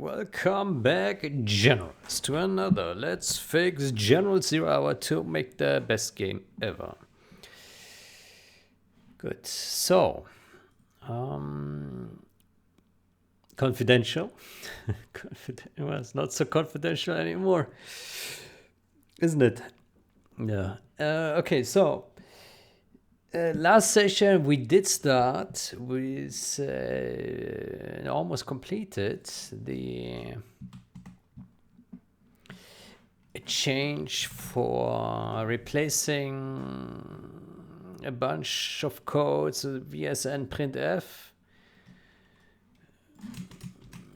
Welcome back, generals, to another Let's Fix General 0 Hour to make the best game ever. Good. So, confidential. Well, it's not so confidential anymore, isn't it? Yeah. Okay, so last session we did start with almost completed the change for replacing a bunch of codes, VSN printf,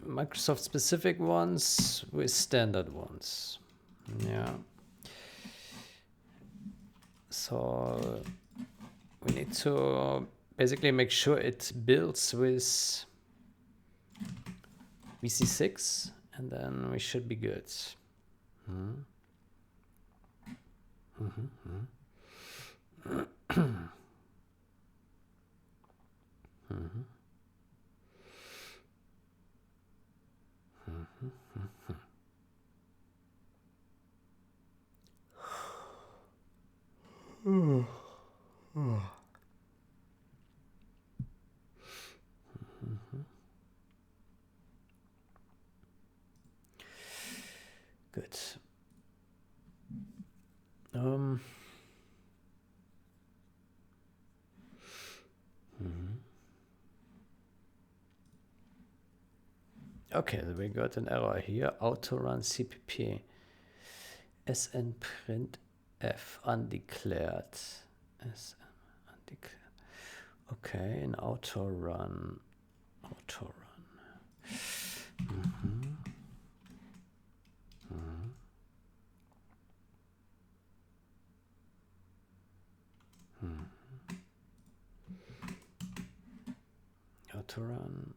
Microsoft specific ones with standard ones. Yeah. So we need to basically make sure it builds with VC6 and then we should be good. Good. Okay, we got an error here. Autorun CPP SN printf undeclared. SN undeclared. Okay, an autorun. Autorun.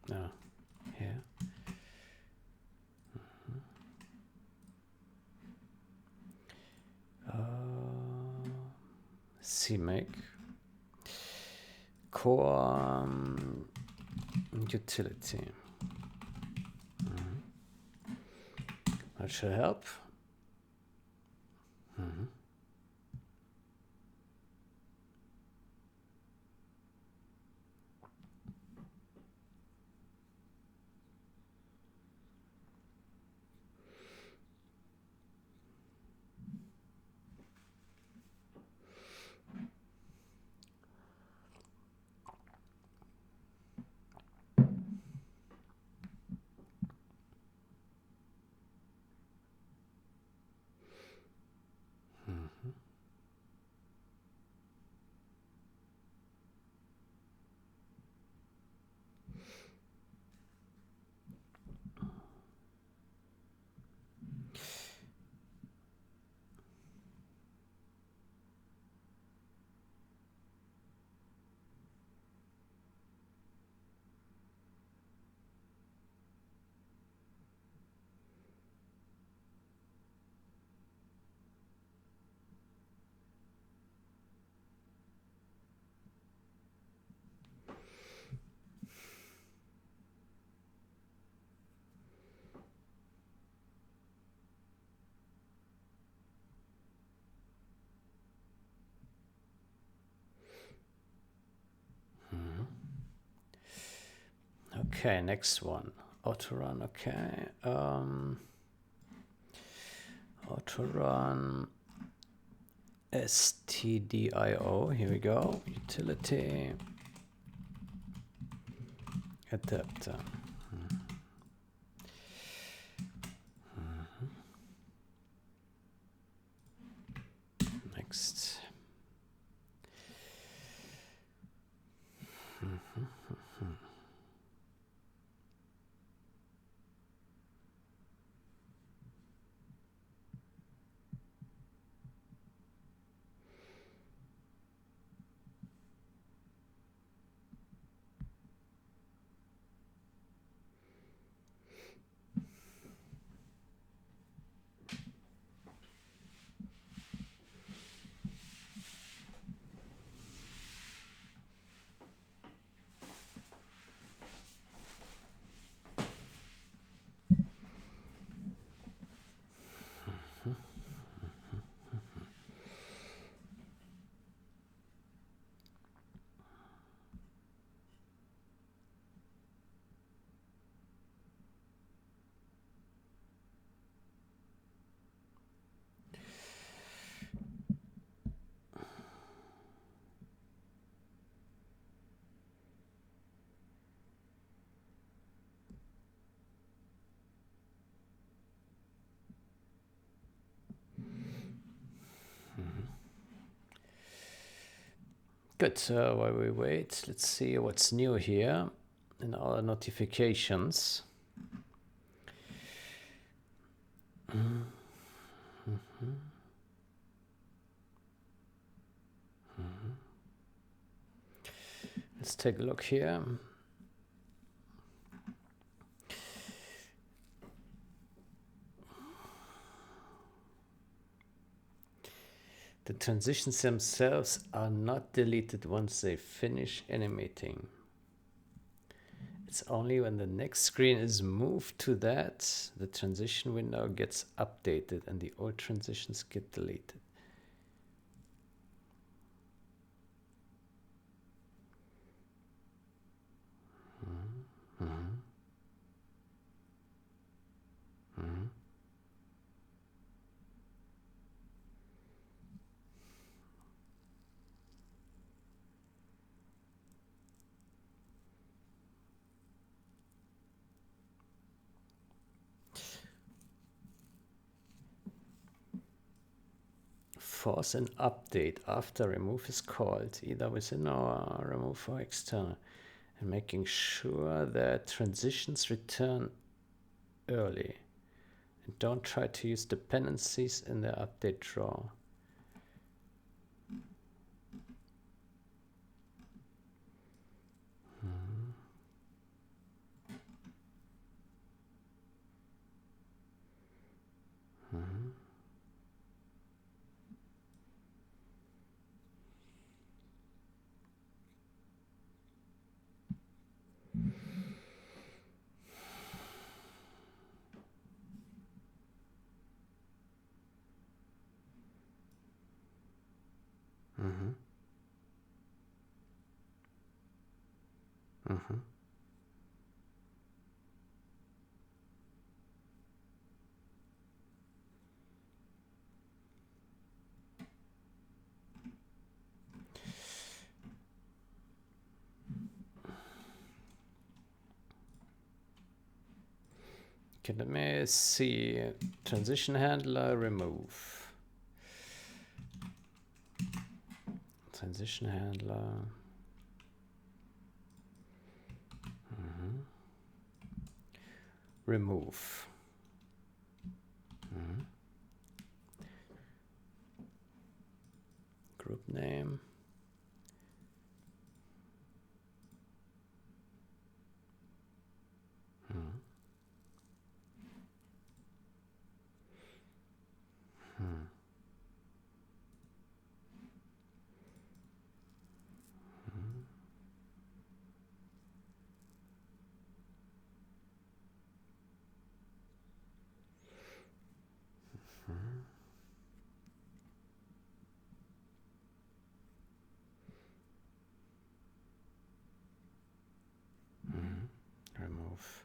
No, here. CMake. Core utility. That should help. Okay, next one. Autorun, okay. Autorun stdio, here we go. Utility adapter. Next. Good, so while we wait, let's see what's new here in our notifications. Let's take a look here. The transitions themselves are not deleted once they finish animating. It's only when the next screen is moved to that, the transition window gets updated and the old transitions get deleted. Force an update after remove is called, either within or remove for external, and making sure that transitions return early. And don't try to use dependencies in the update drawer. Okay, let me see. Transition handler, remove. Transition handler. Remove. Group name. Remove.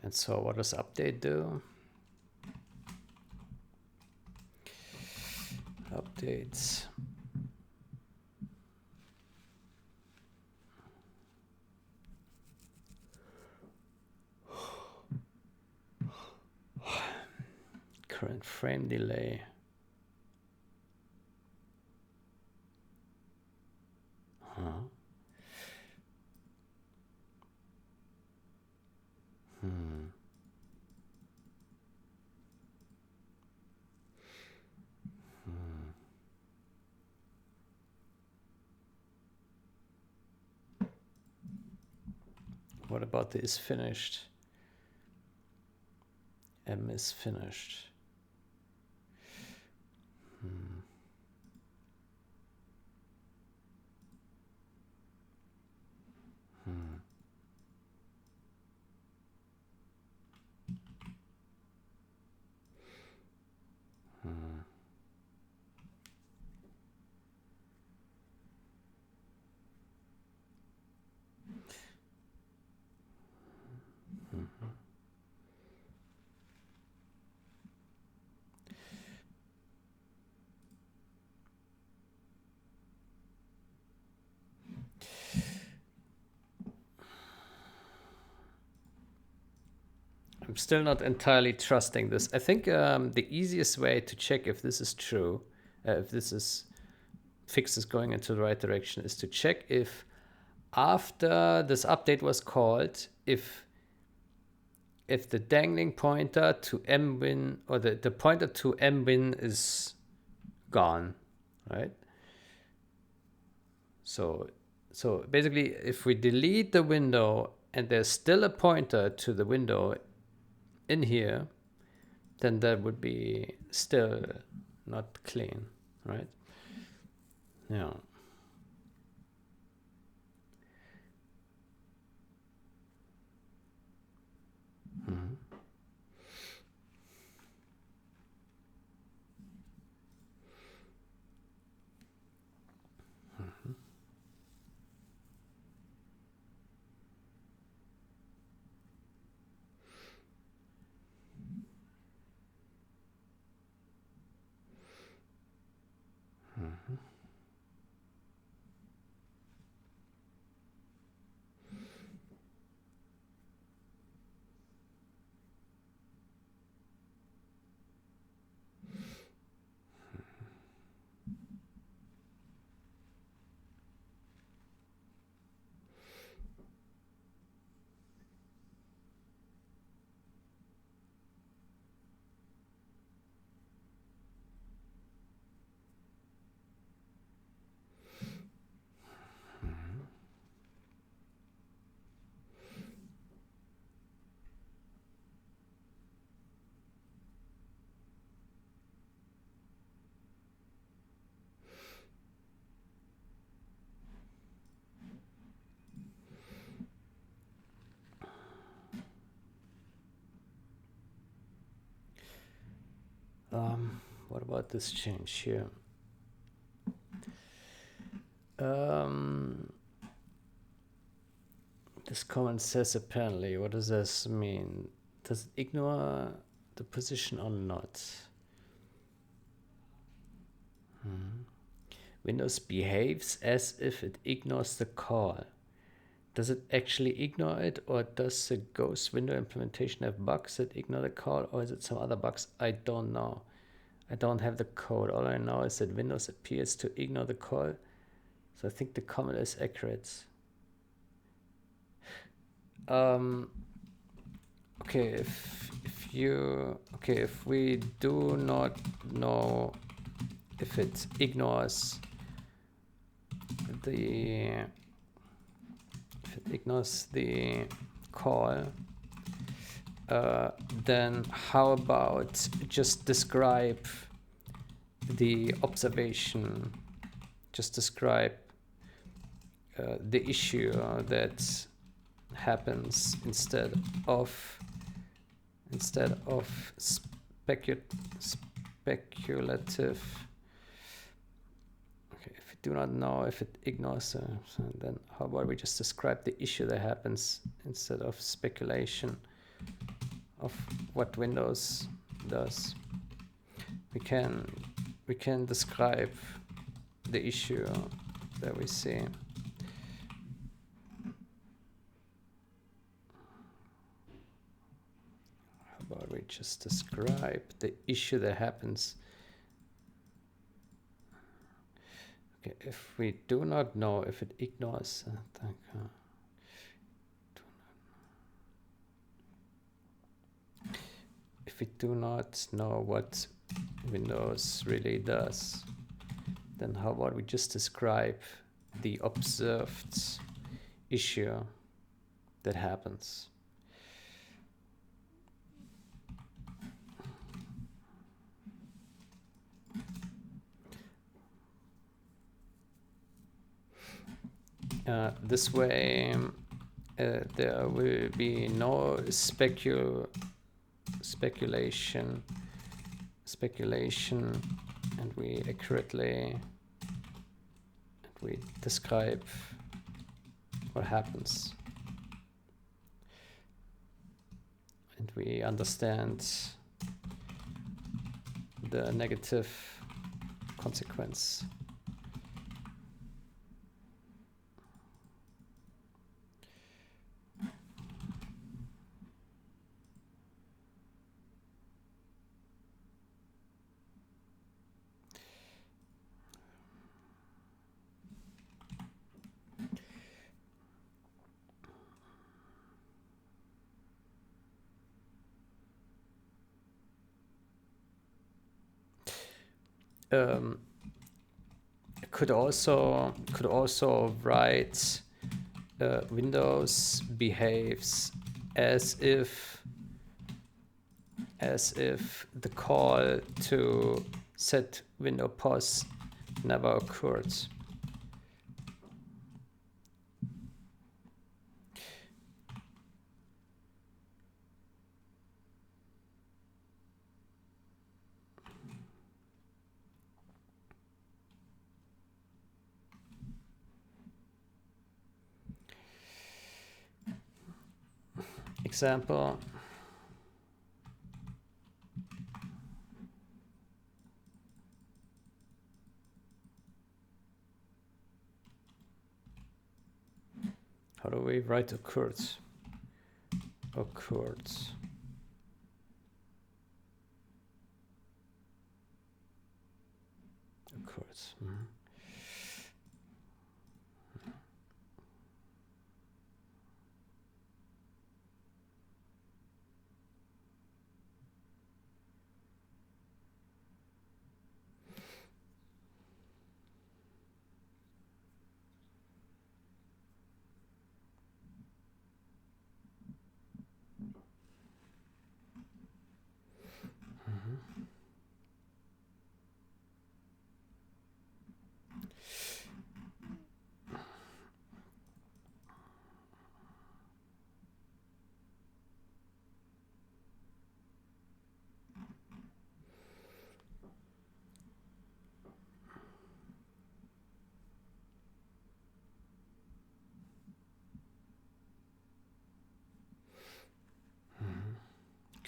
And so what does update do? Updates. Current frame delay. What about the is finished? M is finished. I'm still not entirely trusting this. I think the easiest way to check if this is true, if this is fix is going into the right direction, is to check if after this update was called, if the dangling pointer to mwin, or the pointer to mwin is gone, right? So basically, if we delete the window and there's still a pointer to the window in here, then that would be still not clean, right? Yeah. Mm-hmm. Mm-hmm. What about this change here? This comment says apparently. What does this mean? Does it ignore the position or not? Windows behaves as if it ignores the call. Does it actually ignore it, or does the Ghost window implementation have bugs that ignore the call, or is it some other bugs? I don't know. I don't have the code. All I know is that Windows appears to ignore the call. So I think the comment is accurate. Okay, if we do not know if it ignores the call, then how about just describe the observation, just describe the issue that happens instead of speculative. Okay, if we do not know if it ignores, then how about we just describe the issue that happens instead of speculation of what Windows does. We can describe the issue that we see. How about we just describe the issue that happens? Okay, if we do not know if it ignores, if we do not know what Windows really does, then how about we just describe the observed issue that happens? This way, there will be no speculation, and we accurately describe what happens, and we understand the negative consequence. could also write Windows behaves as if the call to set window pos never occurred. Example. How do we write occurred? Occurred. Occurred.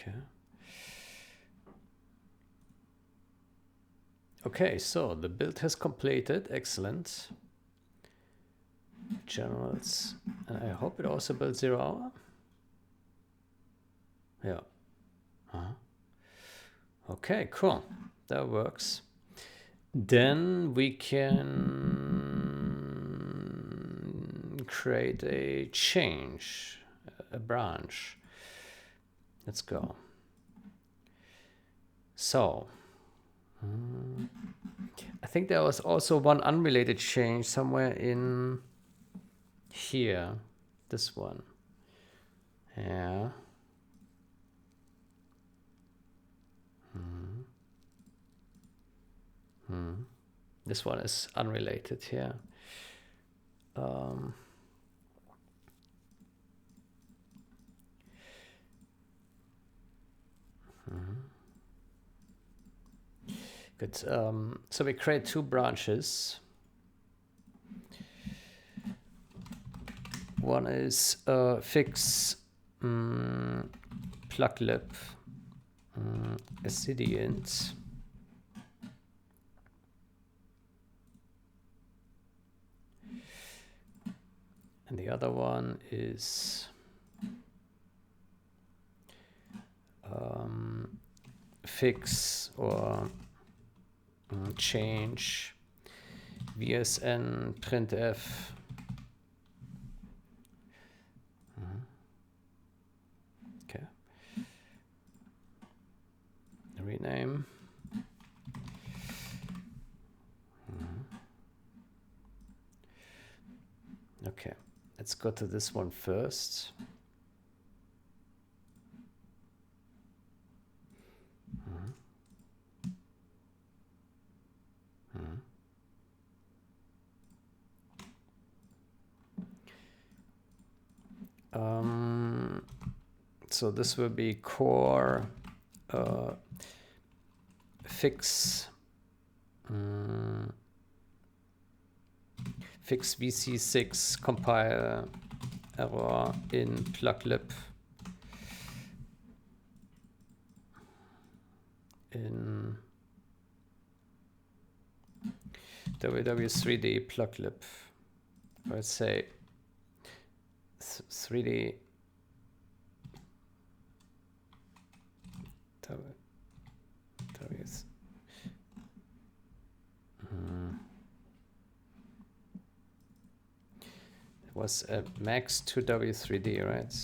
Okay. Okay, so the build has completed. Excellent. Generals. And I hope it also builds 0 hour. Yeah. Okay, cool. That works. Then we can create a change, a branch. Let's go. So, I think there was also one unrelated change somewhere in here. This one. Yeah. This one is unrelated here. Good. So we create two branches. One is fix pluglib stdint. And the other one is fix or change vsn printf okay, rename. Okay, let's go to this one first. So this will be core fix fix vc6 compile error in pluglib in ww3d pluglib. Let's say 3d it was a max to w3d, right?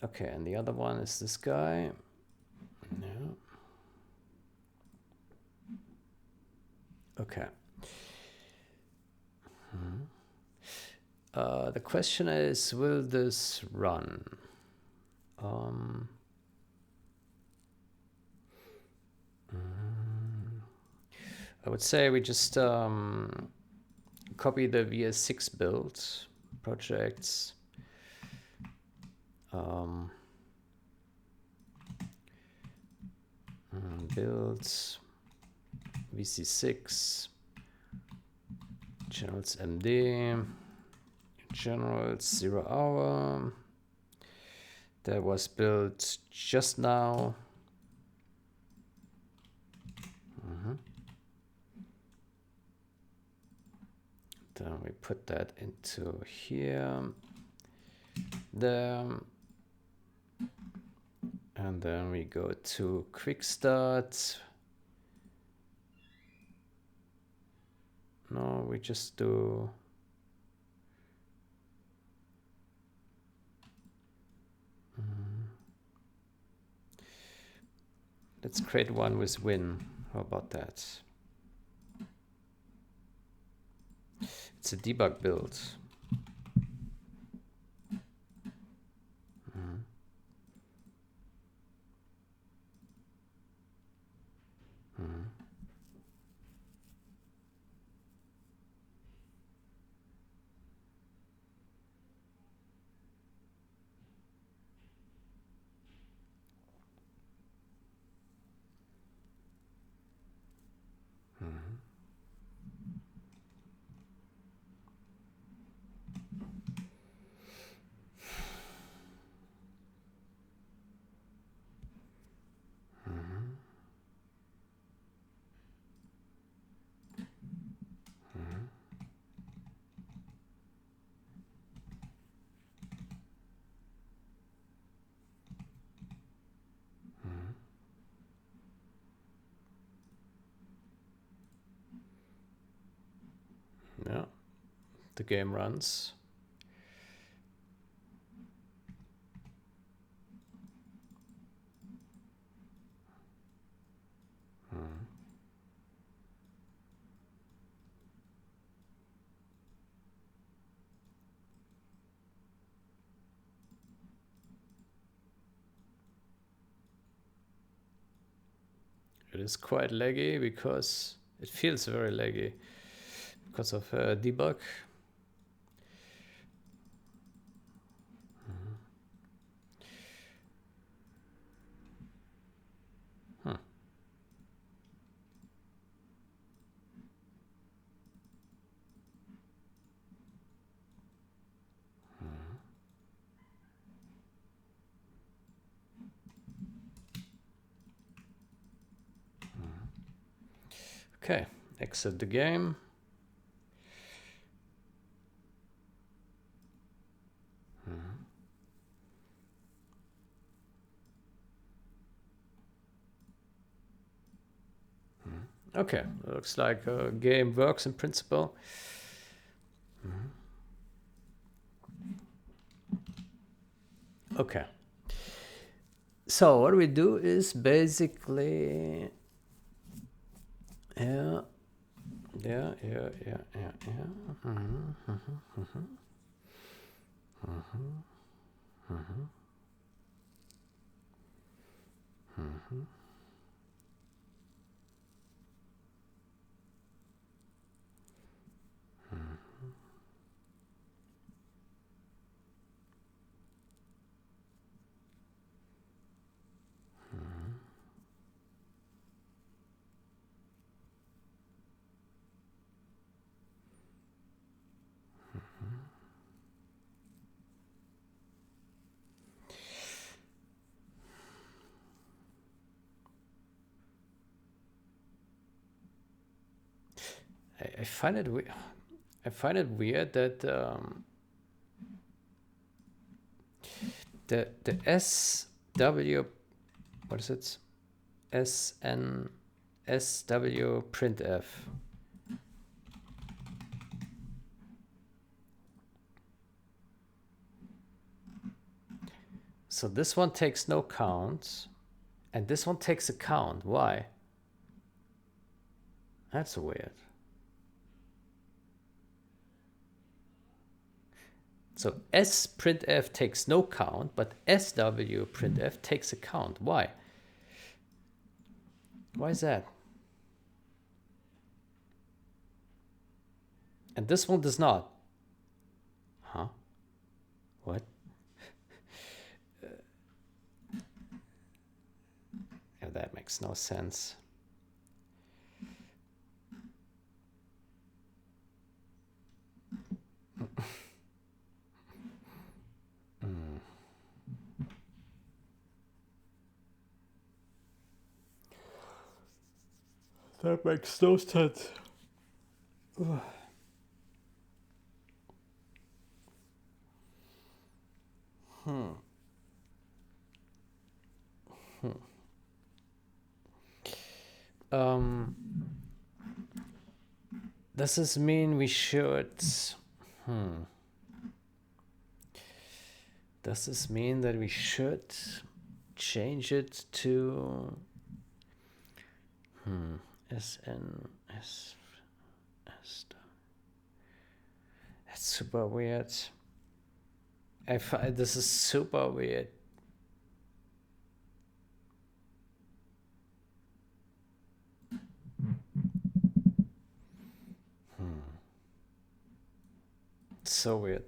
Okay, and the other one is this guy. Yeah. Okay. The question is, will this run? I would say we just copy the VS6 build projects. Builds VC6 generals MD generals 0 hour. That was built just now. Then we put that into here, there, and then we go to quick start. No, we just do let's create one with win. How about that? It's a debug build. Yeah, the game runs. It is quite laggy because it feels very laggy because of debug. Okay, exit the game. Okay, looks like a game works in principle. Okay. So what we do is basically, yeah. I find it weird. I find it weird that the SW, what is it? SW printf. So this one takes no count, and this one takes a count. Why? That's weird. So S printf takes no count, but SW printf takes a count. Why? Why is that? And this one does not. Huh? What? Yeah, that makes no sense. That makes no sense. Does this mean we should... Does this mean that we should change it to SN S? That's super weird. I find this is super weird. So weird.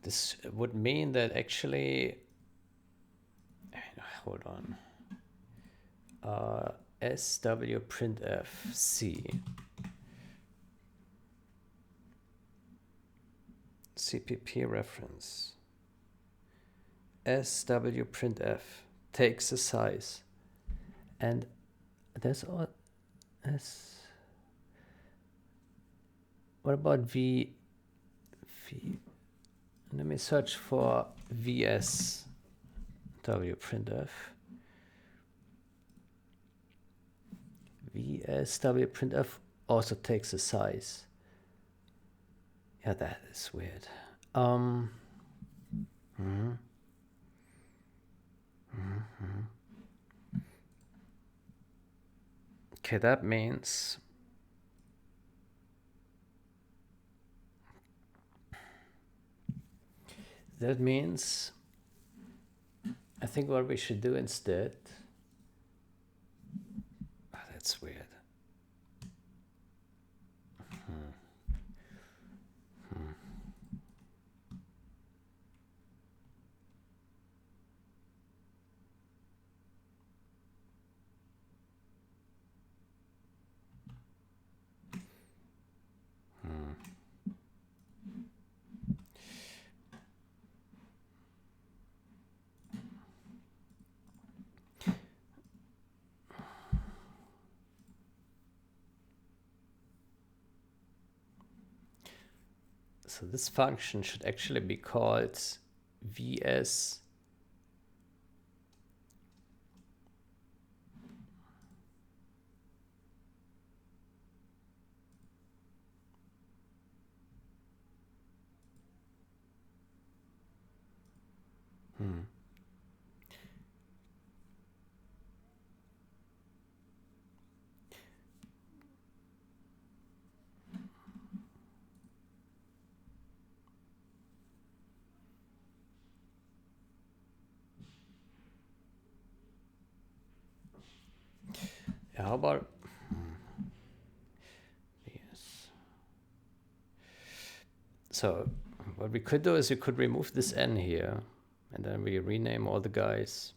This would mean that actually, hold on, SW printf C CPP reference SW printf takes a size, and that's all. S. What about V? Let me search for VSW printf. VSW printf also takes a size. Yeah, that is weird. Okay, that means I think what we should do instead. Oh, that's weird. So this function should actually be called VS How about yes. So what we could do is we could remove this n here, and then we rename all the guys.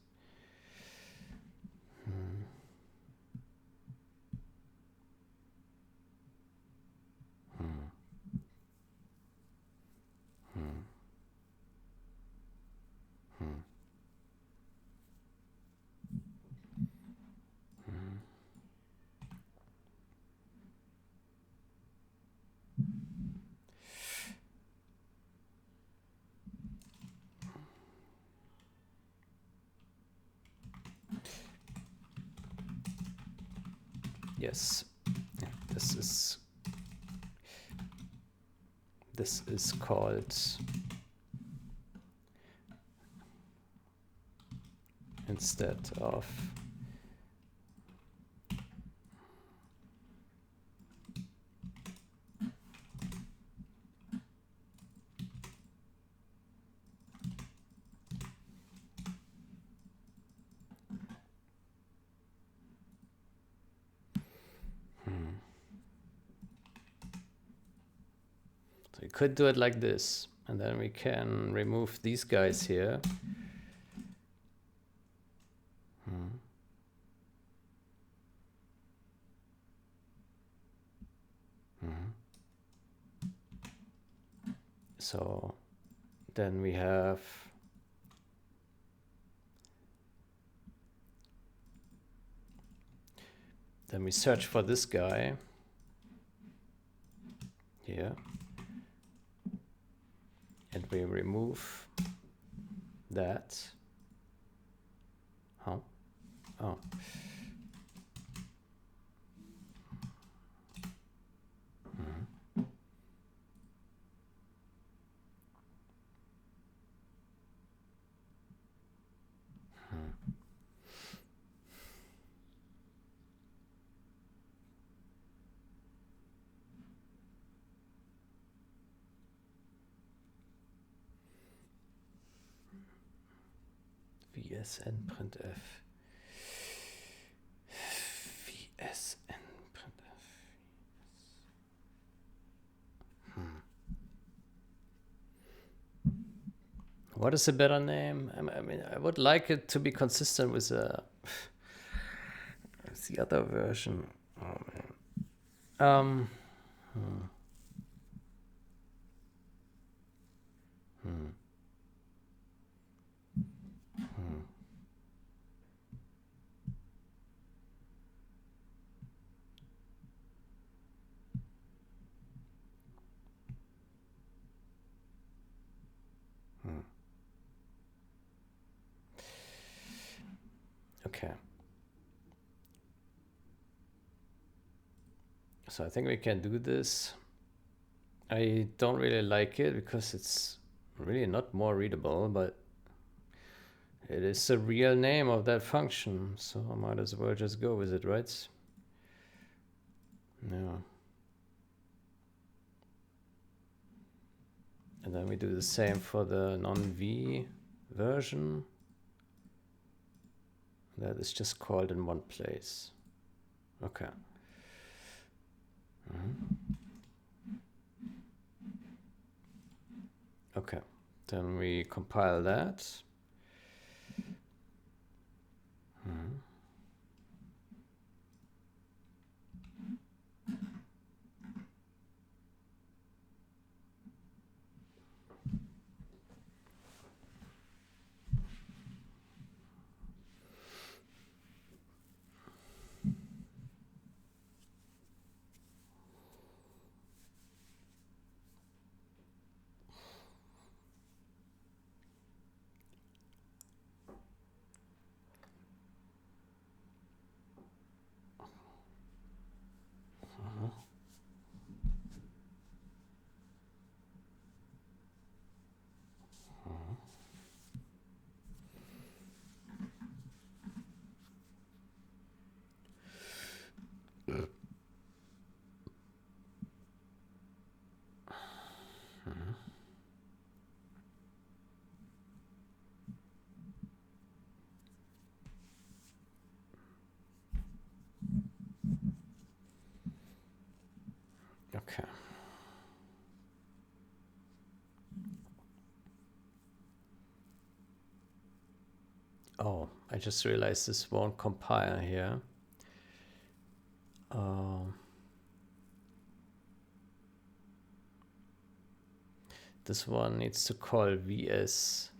Yes, this is called instead of so we could do it like this, and then we can remove these guys here. So then we have then we search for this guy here, and we remove that. Oh. VSN printf. VSN printf. What is a better name? I mean, I would like it to be consistent with the other version. Oh man. Okay. So I think we can do this. I don't really like it because it's really not more readable, but it is the real name of that function, so I might as well just go with it, right? Yeah. And then we do the same for the non-v version. That is just called in one place. Okay. Okay. Then we compile that. Okay. Oh, I just realized this won't compile here. This one needs to call vs.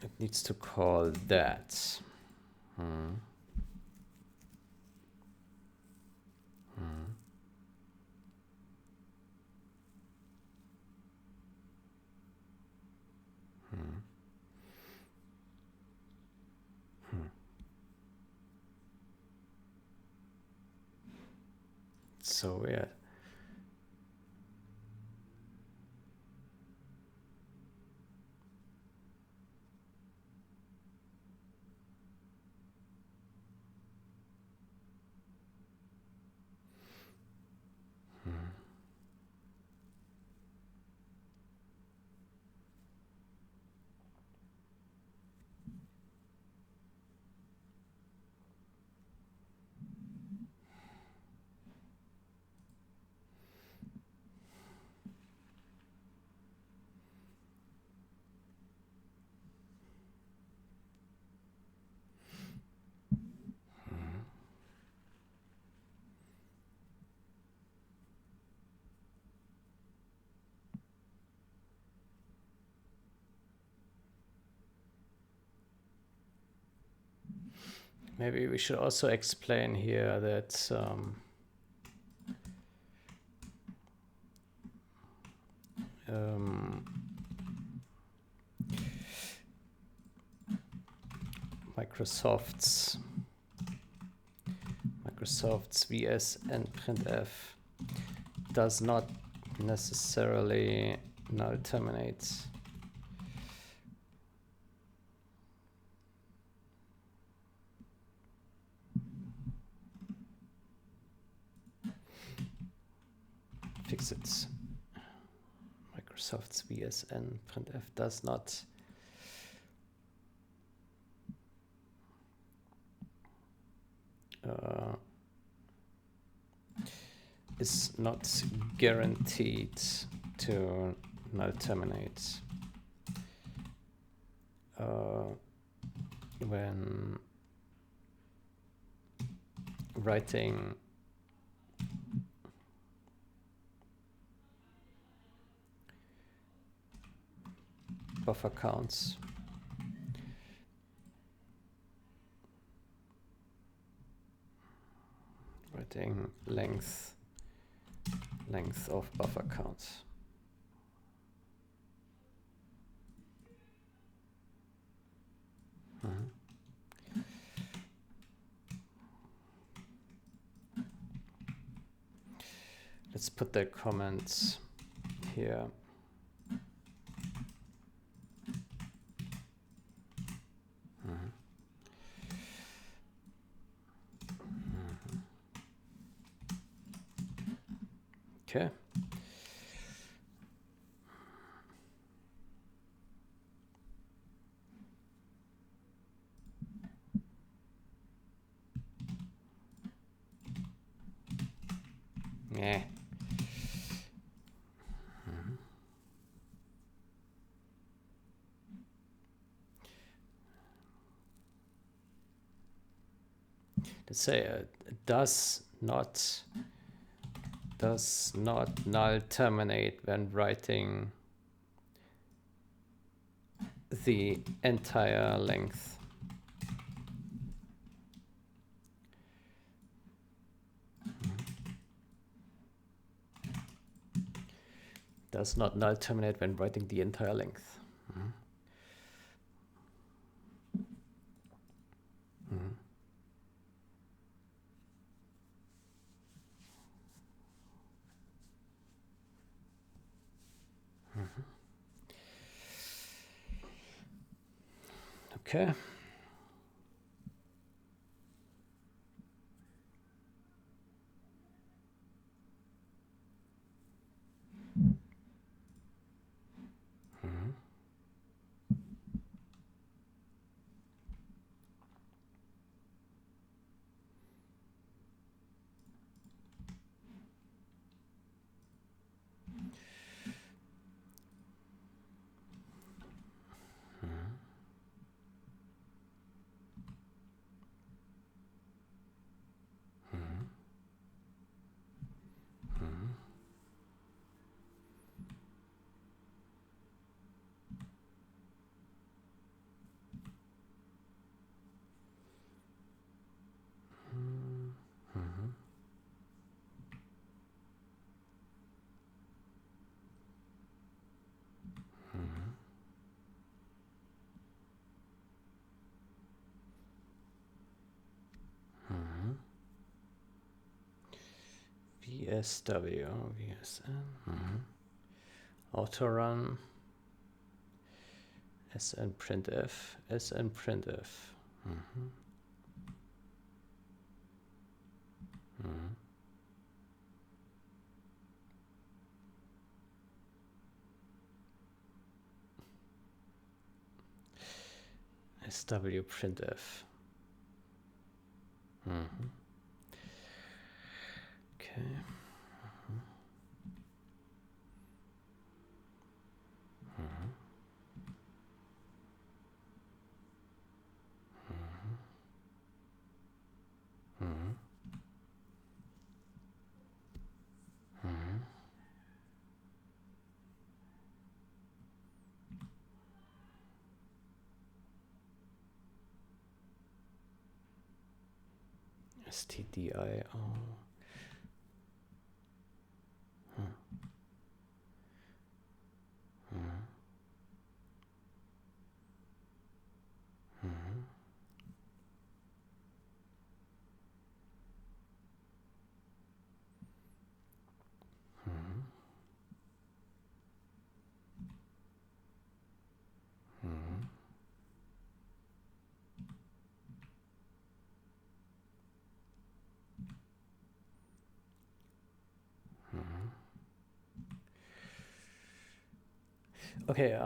It needs to call that. So weird. Maybe we should also explain here that Microsoft's VS and printf does not necessarily null terminate. Fix it. Microsoft's VS and printf does not is not guaranteed to null terminate when writing buffer counts. Writing length of buffer counts. Let's put the comments here. Okay. Yeah. Let's say does not null terminate when writing the entire length. Does not null terminate when writing the entire length. Okay. VSW, VSN, autorun, SN printf, SN printf. SW printf. Okay. STDIO. Okay,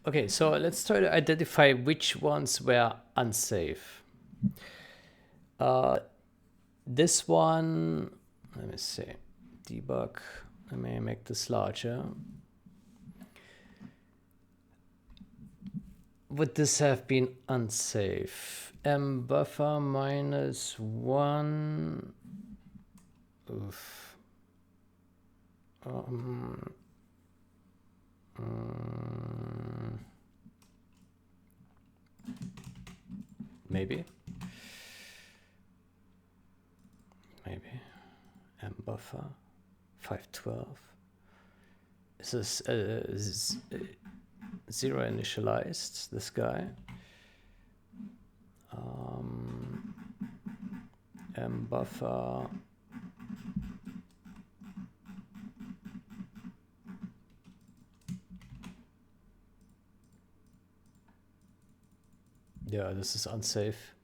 okay, so let's try to identify which ones were unsafe. This one, let me see, debug, let me make this larger. Would this have been unsafe? Buffer -1. Oof. Maybe. Buffer 512. Is this zero initialized? This guy. Buffer. Yeah, this is unsafe.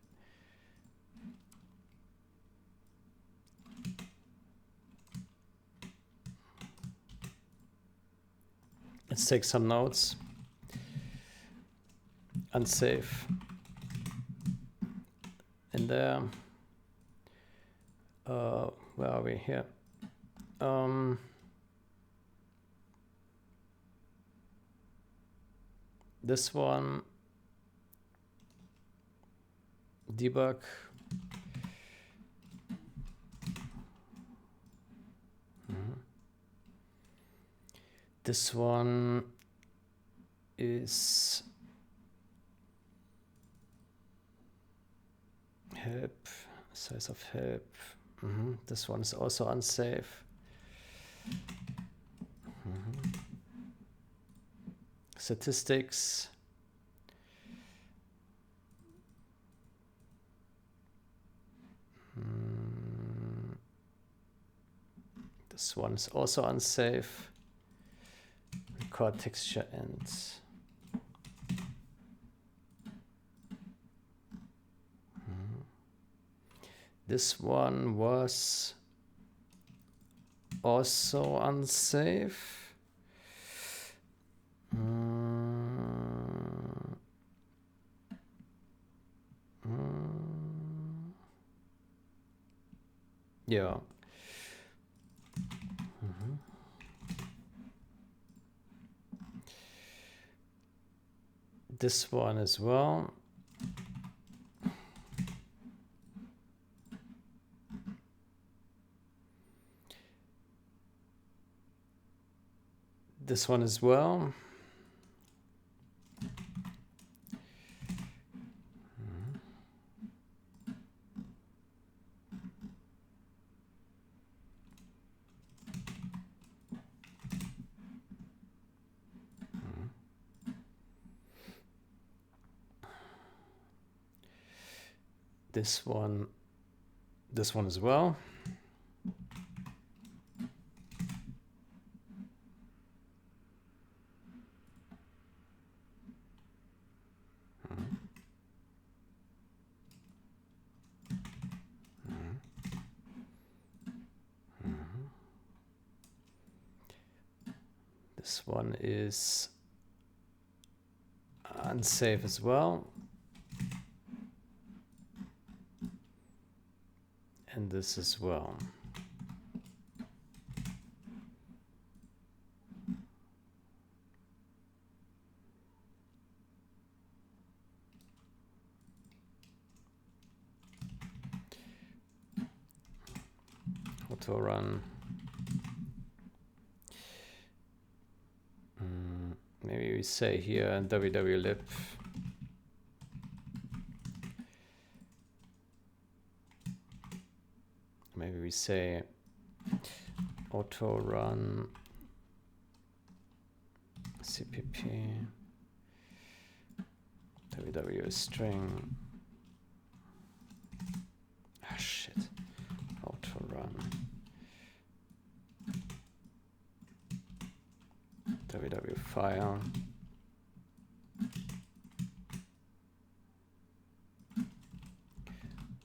Let's take some notes. Unsafe. In there. Where are we here? This one. Debug. This one is help, size of help. This one is also unsafe. Statistics. This one is also unsafe. Record texture ends. This one was also unsafe. Yeah. This one as well. This one as well. This one as well. This one is unsafe as well. And this as well. Auto run. Maybe we say here wwlib. Maybe we say auto run cpp ww string. Ah, shit. Auto run ww file.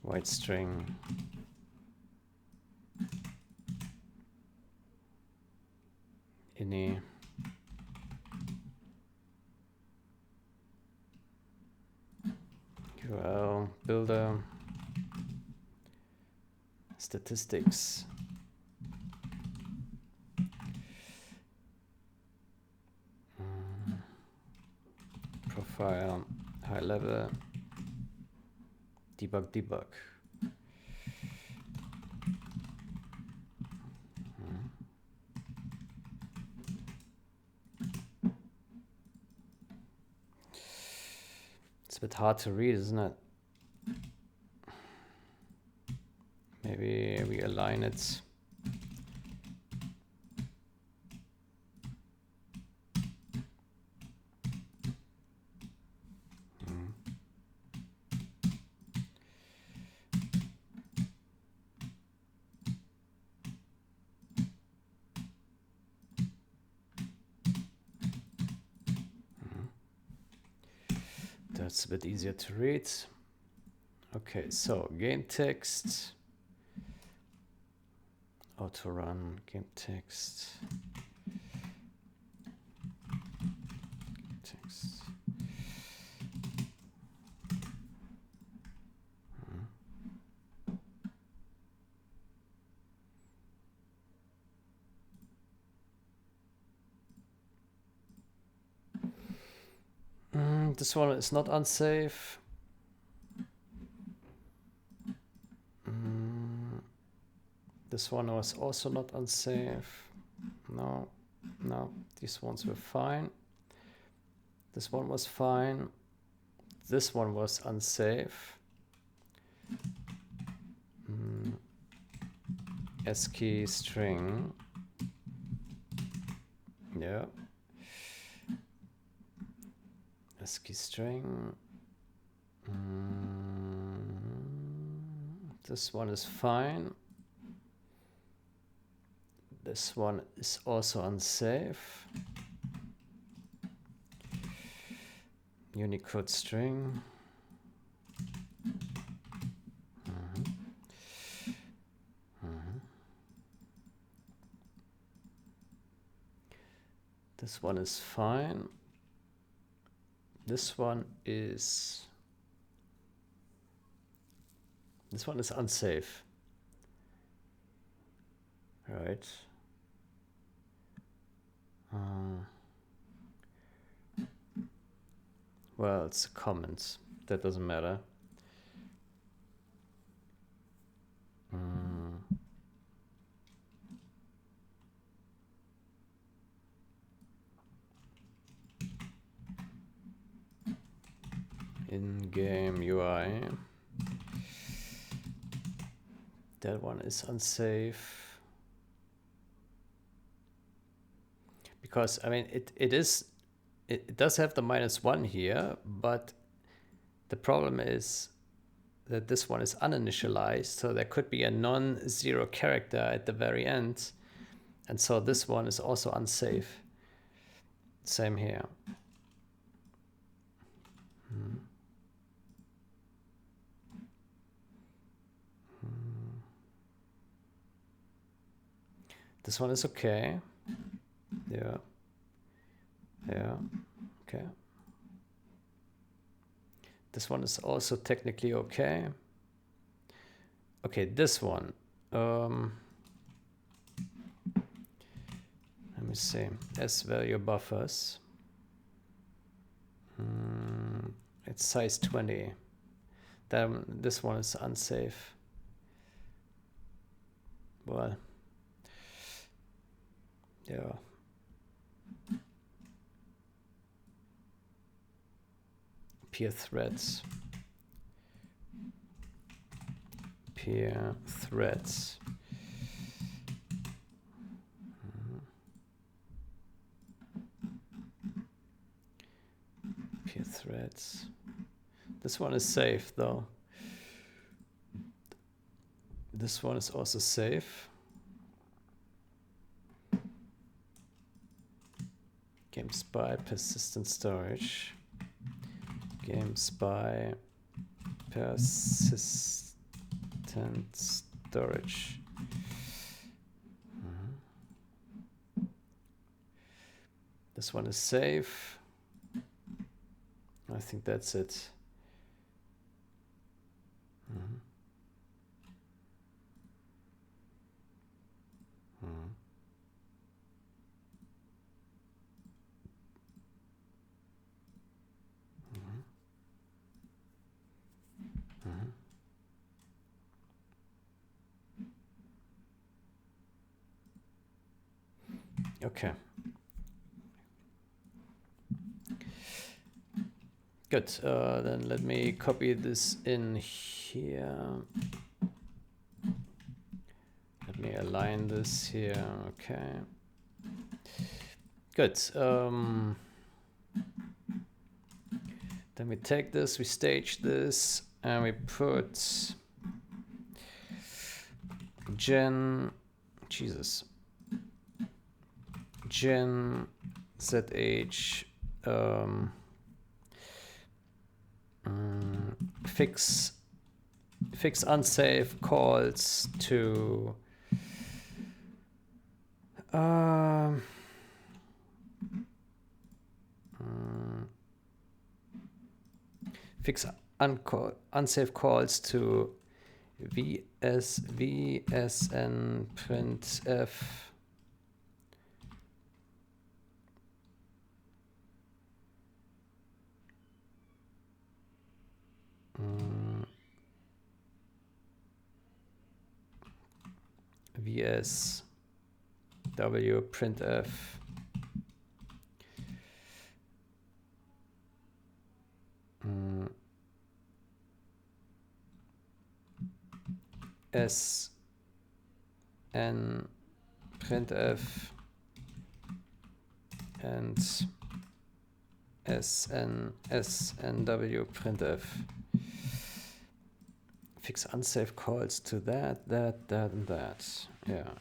White string. Ini. URL builder. Statistics. Profile. High level. Debug. It's a bit hard to read, isn't it? Maybe we align it. That's a bit easier to read. Okay, so game text, auto run, game text, text. This one is not unsafe. This one was also not unsafe. No, these ones were fine. This one was fine. This one was unsafe. ASCII string. Yeah. ASCII string. This one is fine. This one is also unsafe. Unicode string. This one is fine. This one is unsafe. Right. Well, it's a comment. That doesn't matter. In-game UI. That one is unsafe. Because, I mean, it does have the -1 here, but the problem is that this one is uninitialized, so there could be a non-zero character at the very end. And so this one is also unsafe. Same here. This one is okay. Yeah. Yeah. Okay. This one is also technically okay. Okay, this one. Let me see. S value buffers. It's size 20. Then this one is unsafe. Well, yeah. Peer threads. Peer threads. Peer threads. This one is safe though. This one is also safe. Games by persistent storage. Games by persistent storage. This one is safe. I think that's it. Okay. Good. Then let me copy this in here. Let me align this here. Okay. Good. Then we take this, we stage this, and we put gen zh fix unsafe calls to fix unsafe calls to vsn printf vs w printf s n printf and snw printf. Fix unsafe calls to that, and that. Yeah.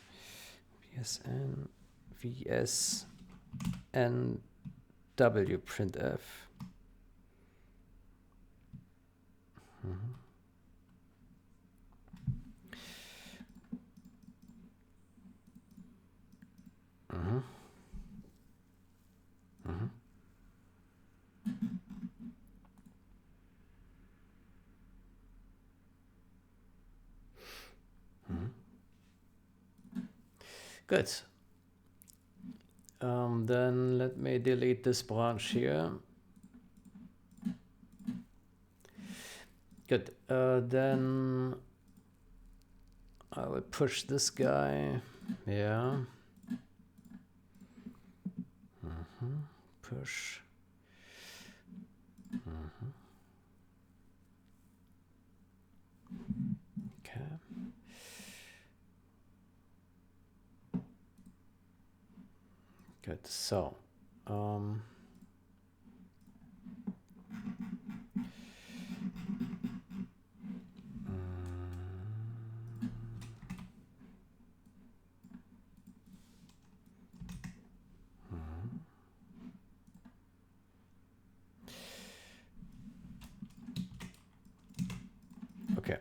vsnw printf. Good. Then let me delete this branch here. Good. Then I will push this guy. Yeah. Push. Okay. Good. So, okay.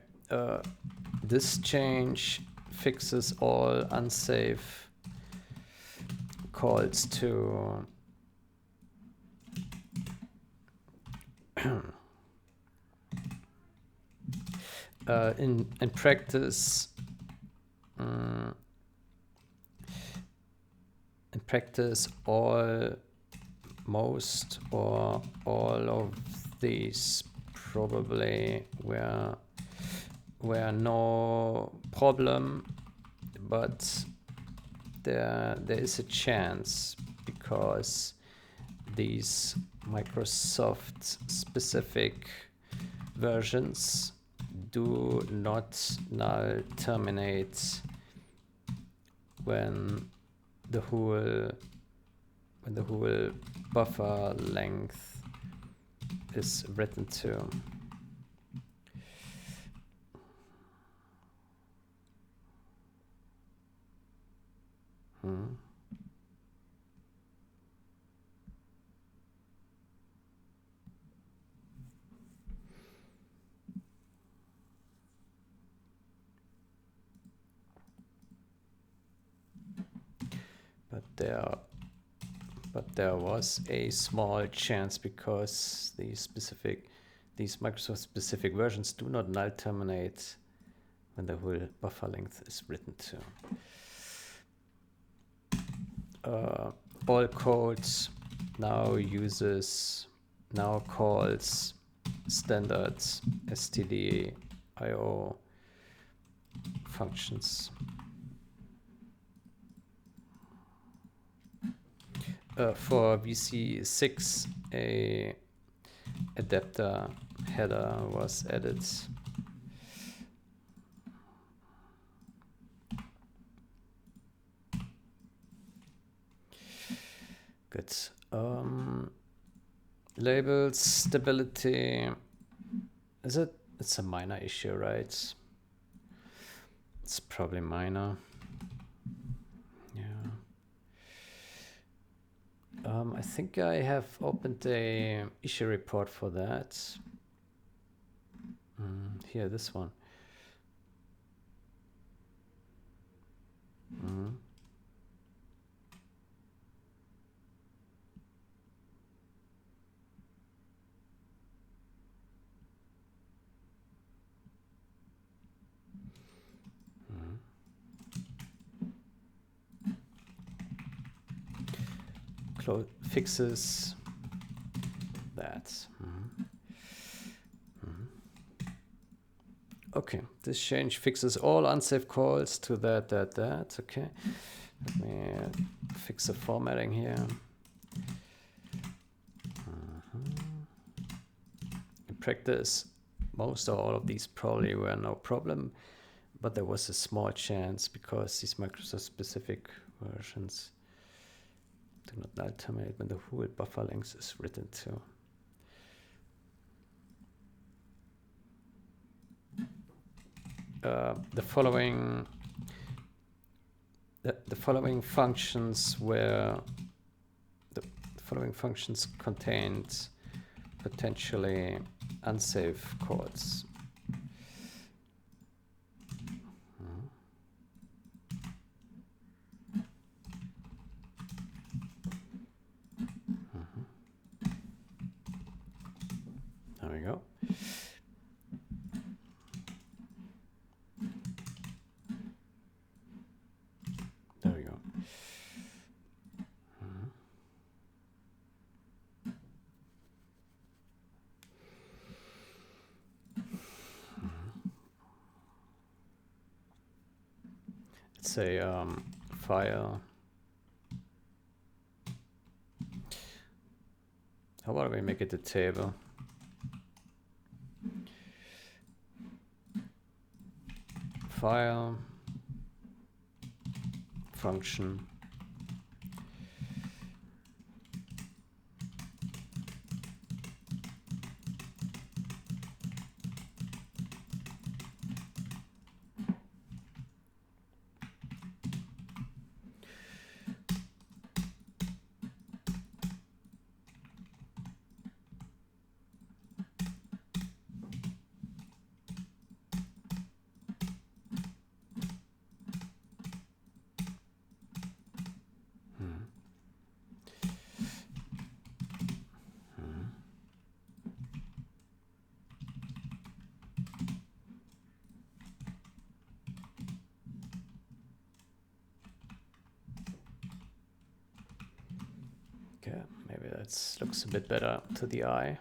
This change fixes all unsafe calls to in practice. In practice, most or all of these probably were no problem, but there is a chance because these Microsoft specific versions do not null terminate when the whole buffer length is written to. But there was a small chance because these Microsoft specific versions do not null terminate when the whole buffer length is written to. All codes now calls standard std IO functions. For VC6, a adapter header was added. Good. Label stability. It's a minor issue, right? It's probably minor. Yeah. I think I have opened a issue report for that. Here, this one. Fixes that. Okay, this change fixes all unsafe calls to that. Okay, let me fix the formatting here. In practice, most or all of these probably were no problem, but there was a small chance because these Microsoft specific versions do not null terminate when the whole buffer length is written to. The following functions contained potentially unsafe calls. There we go. There we go. let's say file. How about we make it a table? File function Okay, maybe that looks a bit better to the eye.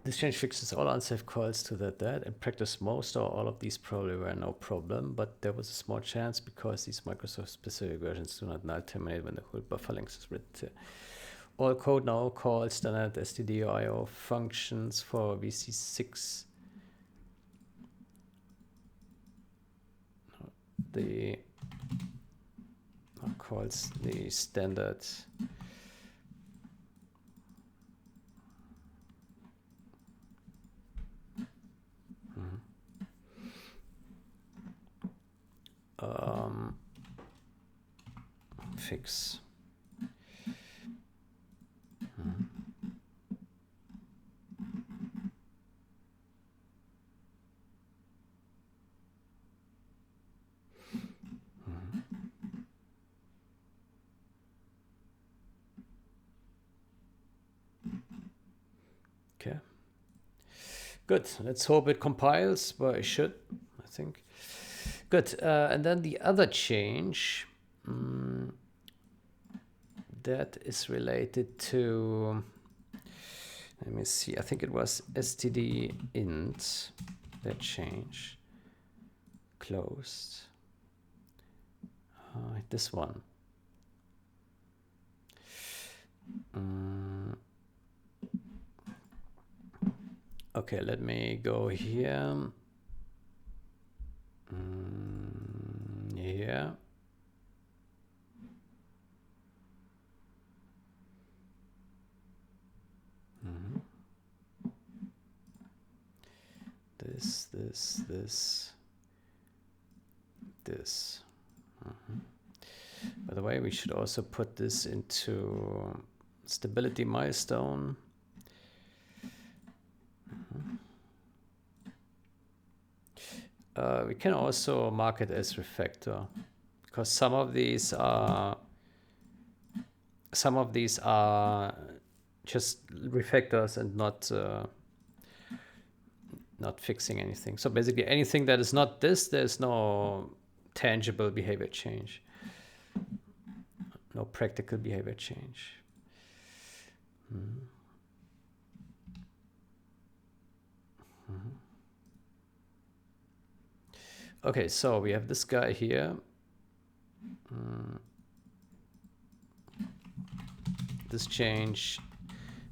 This change fixes all unsafe calls to that. In practice, most or all of these probably were no problem, but there was a small chance because these Microsoft-specific versions do not null terminate when the whole buffer length is written. All code now calls standard std or IO functions for VC6. The calls the standard fix. Okay. Good. Let's hope it compiles, but it should, I think. Good. And then the other change that is related to, let me see, I think it was std int, that change, closed. This one. Okay, let me go here. Here. This. By the way, we should also put this into stability milestone. We can also mark it as refactor, because some of these are just refactors and not fixing anything. So basically anything that is not this, there's no tangible behavior change, no practical behavior change. Okay, so we have this guy here. This change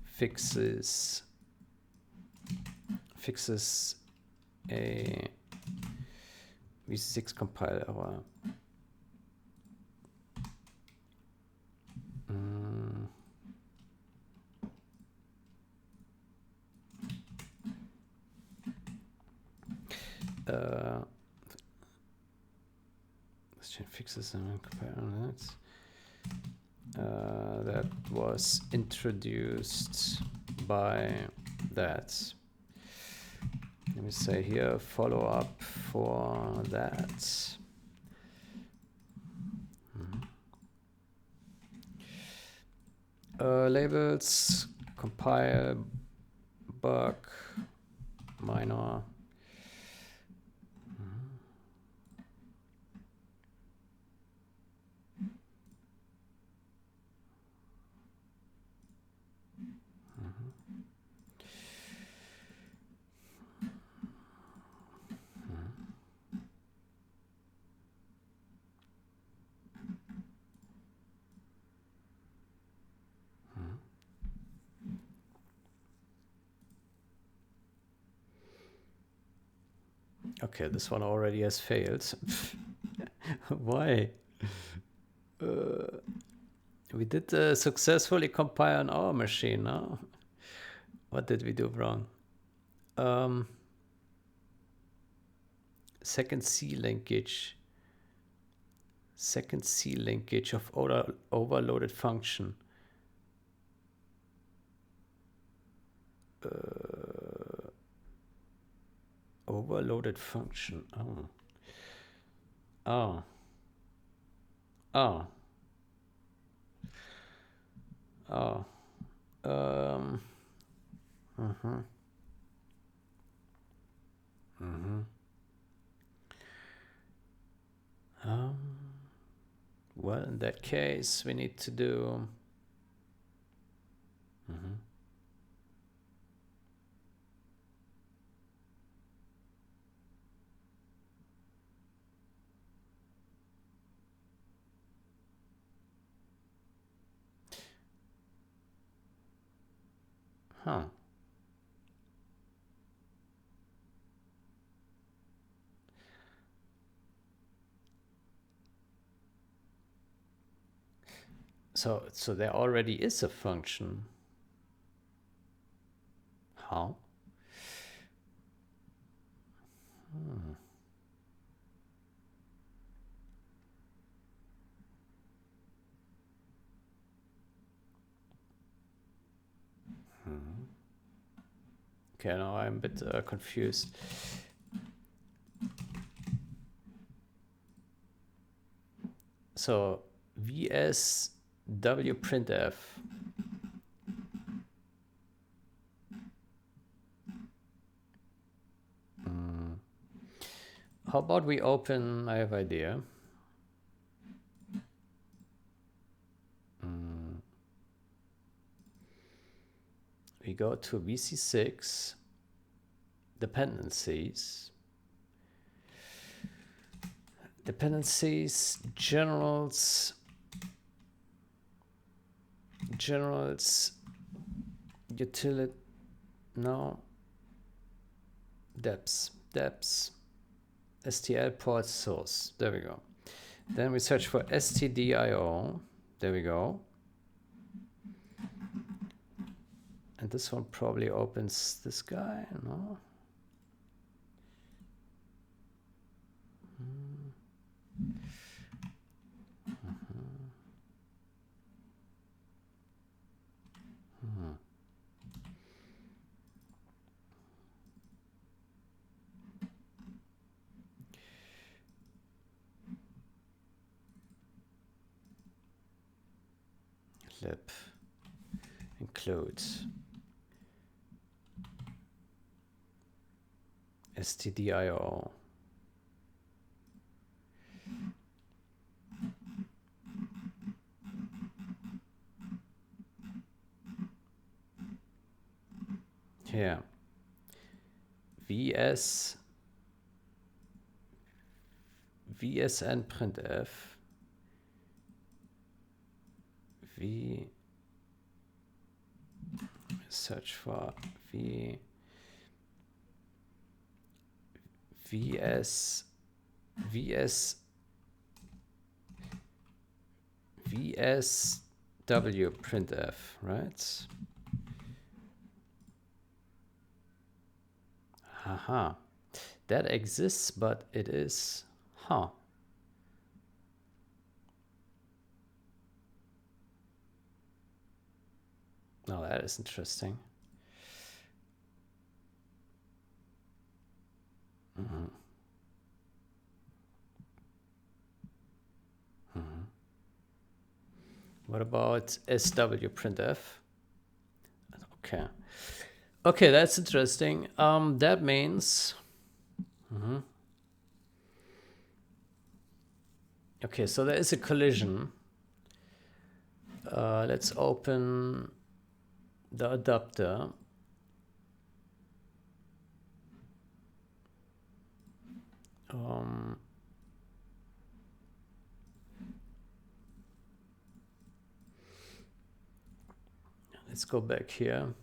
fixes a v6 compile error. This change fixes and compile on that. That was introduced by that. Let me say here, follow up for that. Labels, compile, bug, minor. Okay, this one already has failed. Why? We did successfully compile on our machine, no? What did we do wrong? Second C linkage. Second C linkage of overloaded function. Overloaded function. Oh. Oh. Oh. Oh. Well, in that case, we need to do. Huh. So there already is a function. How? Okay, now I'm a bit confused. So VSW printf. How about we open, I have idea. We go to VC6, dependencies, generals, utility, no, deps, STL port source, there we go. Then we search for stdio, there we go. And this one probably opens this guy, no? Lib includes stdio. Here, VSN printf, search for VSW printf, right? Haha. That exists, but it is, huh. Now that is interesting. What about SW printf? Okay. Okay, that's interesting. That means... Okay, so there is a collision. Let's open the adapter. Let's go back here.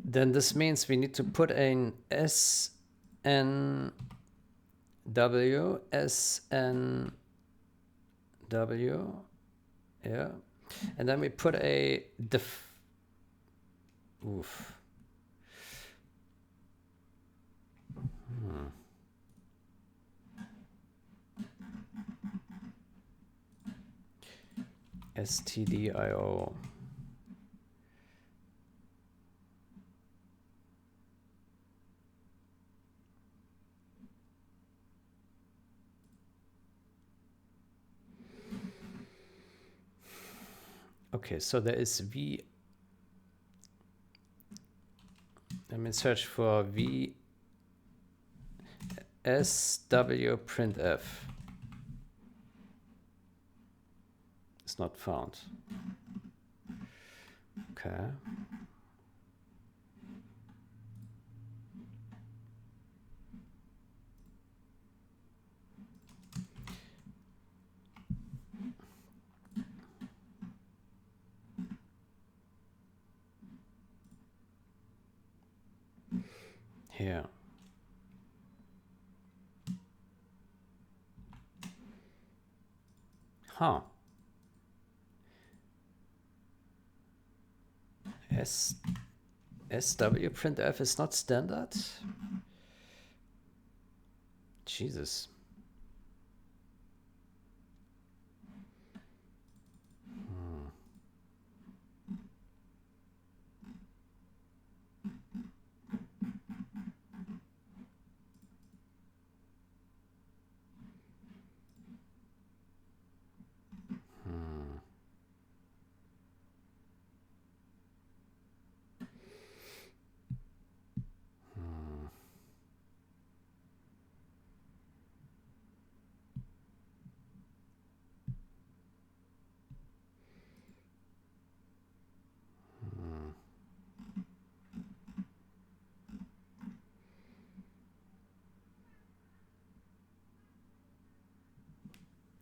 Then this means we need to put in SNW, yeah. And then we put a oof. STDIO. Okay, so there is V. Let me search for VSW printf. It's not found. Okay. Here. Huh. SW printf is not standard? Jesus.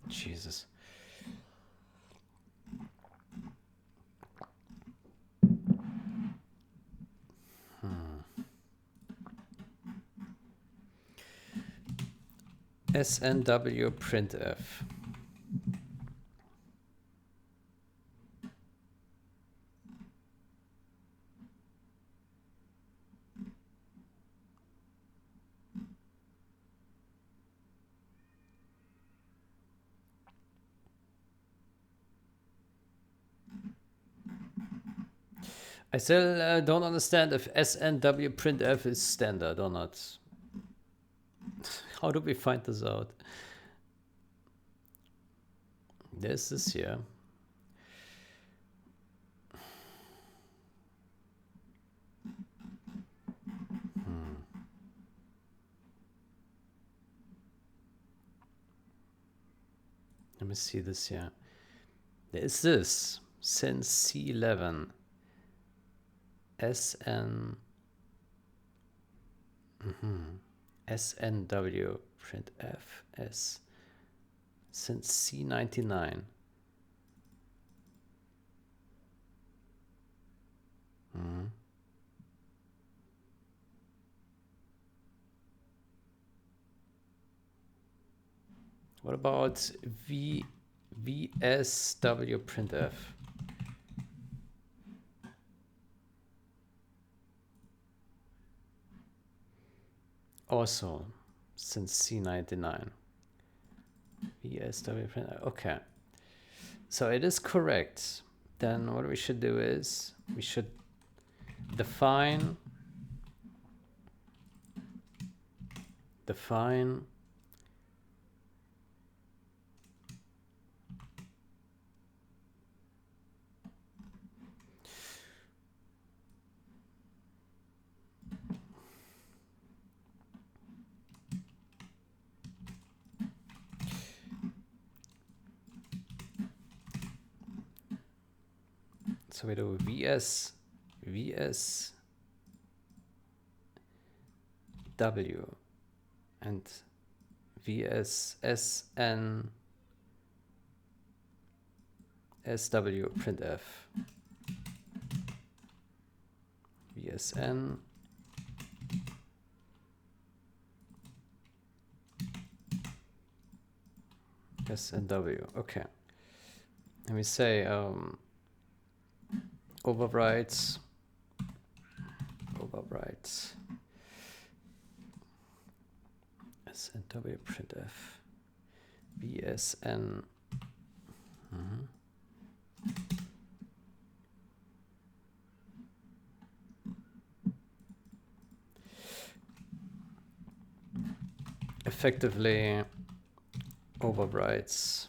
Jesus. SNW printf. I still don't understand if SNW printf is standard or not. How do we find this out? There's this here. Let me see this here. There is this since C11 SN SNW printf S since C99. What about VSW printf? Also since C99. VSW printf. Okay. So it is correct. Then what we should do is we should define define so we do VSW and VSSN SW printf VSN SNW. Okay, and we say overwrites SNW printf VSN. Effectively overwrites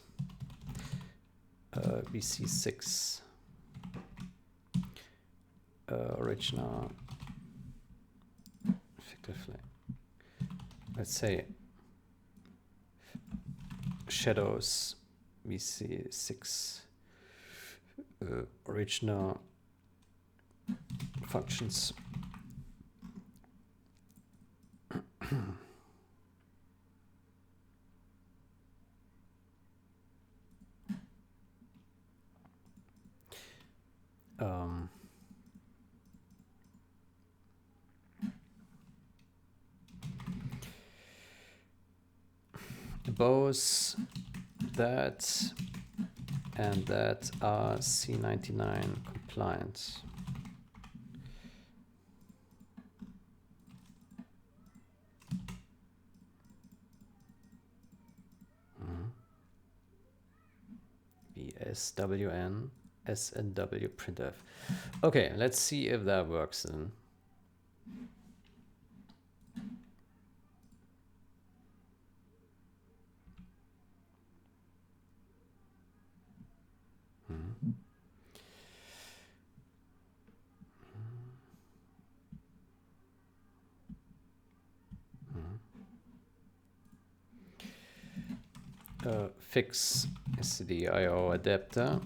VC6 original. Effectively, let's say shadows VC6 original functions. Both that and that are C99 compliant. VSWN SNW printf. Okay, let's see if that works then. Fix SCDIO adapter.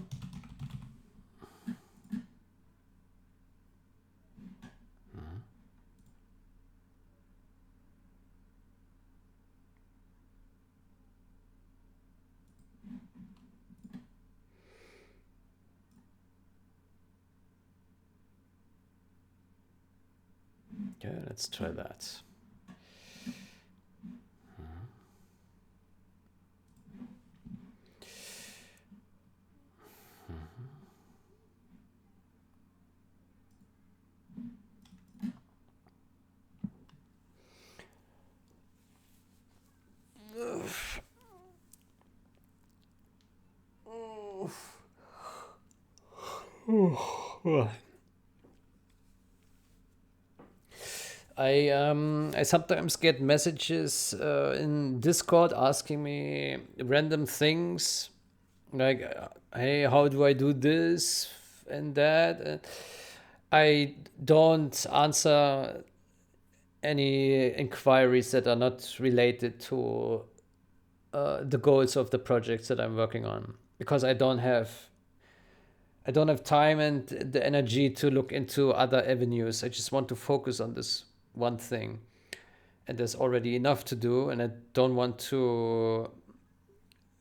Okay, let's try that. I sometimes get messages in Discord asking me random things like, hey, how do I do this and that? I don't answer any inquiries that are not related to the goals of the projects that I'm working on, because I don't have time and the energy to look into other avenues. I just want to focus on this one thing, and there's already enough to do, and I don't want to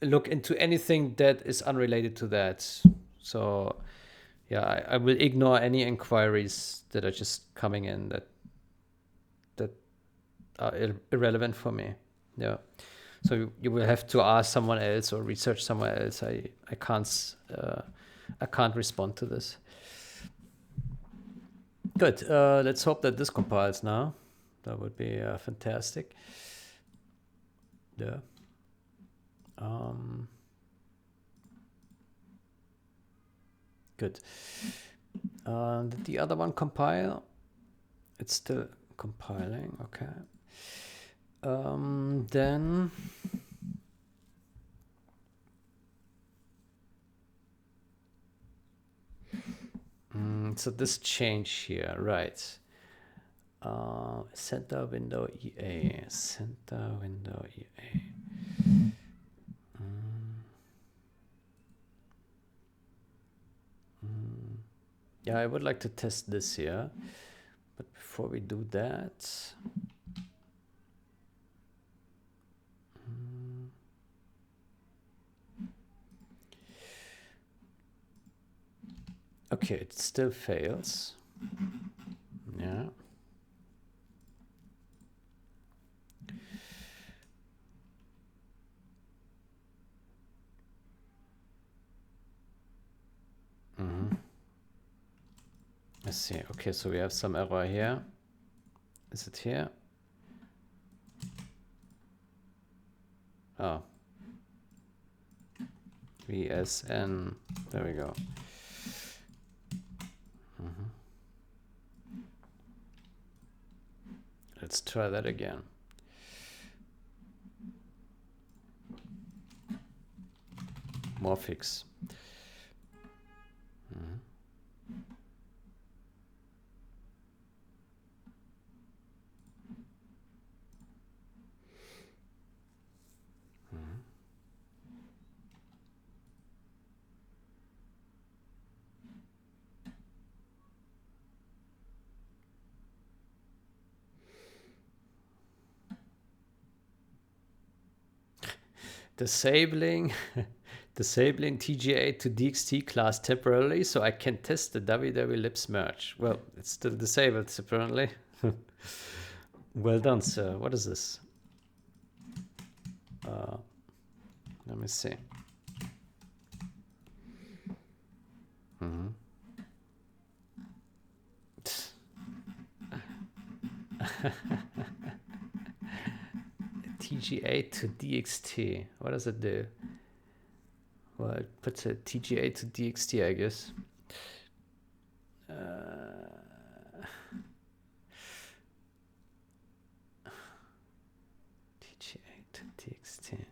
look into anything that is unrelated to that. So yeah, I will ignore any inquiries that are just coming in that are irrelevant for me. Yeah, so you will have to ask someone else or research somewhere else. I can't respond to this. Good. Let's hope that this compiles now. That would be fantastic. Yeah. Good. Did the other one compile? It's still compiling. Okay. Then so this change here, right? Center window EA, center window EA. Yeah, I would like to test this here, but before we do that, okay, it still fails. Yeah. Let's see. Okay, so we have some error here. Is it here? Oh. VSN. There we go. Let's try that again. Morphix. Disabling TGA to DXT class temporarily so I can test the www.libs merge. Well, it's still disabled apparently. Well done, sir. What is this? Let me see. TGA to DXT. What does it do? Well, it puts a TGA to DXT, I guess. TGA to DXT.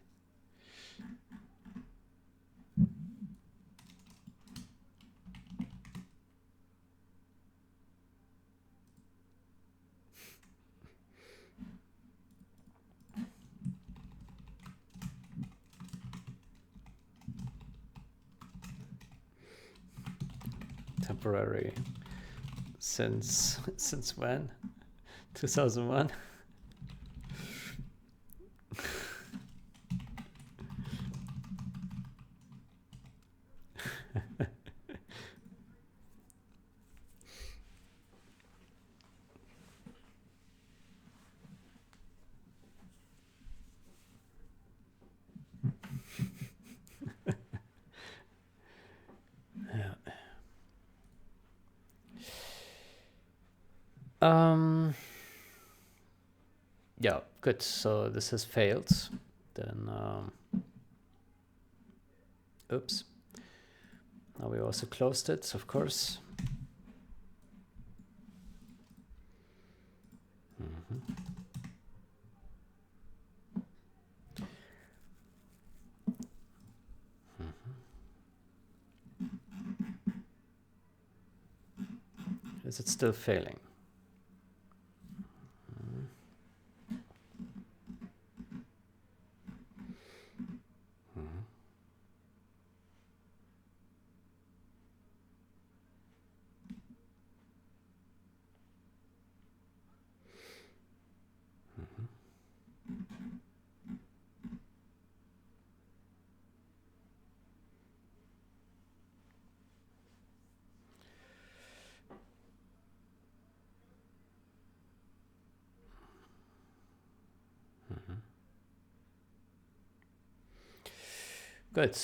Temporary. Since when? 2001. Yeah, good. So this has failed. Then, oops. Now we also closed it, of course. Is it still failing? Good.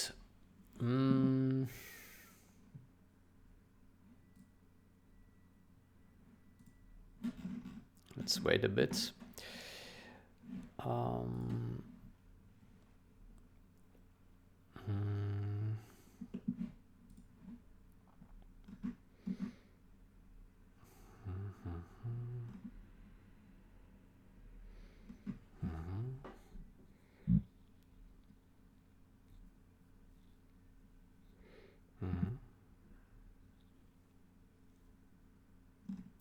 Let's wait a bit.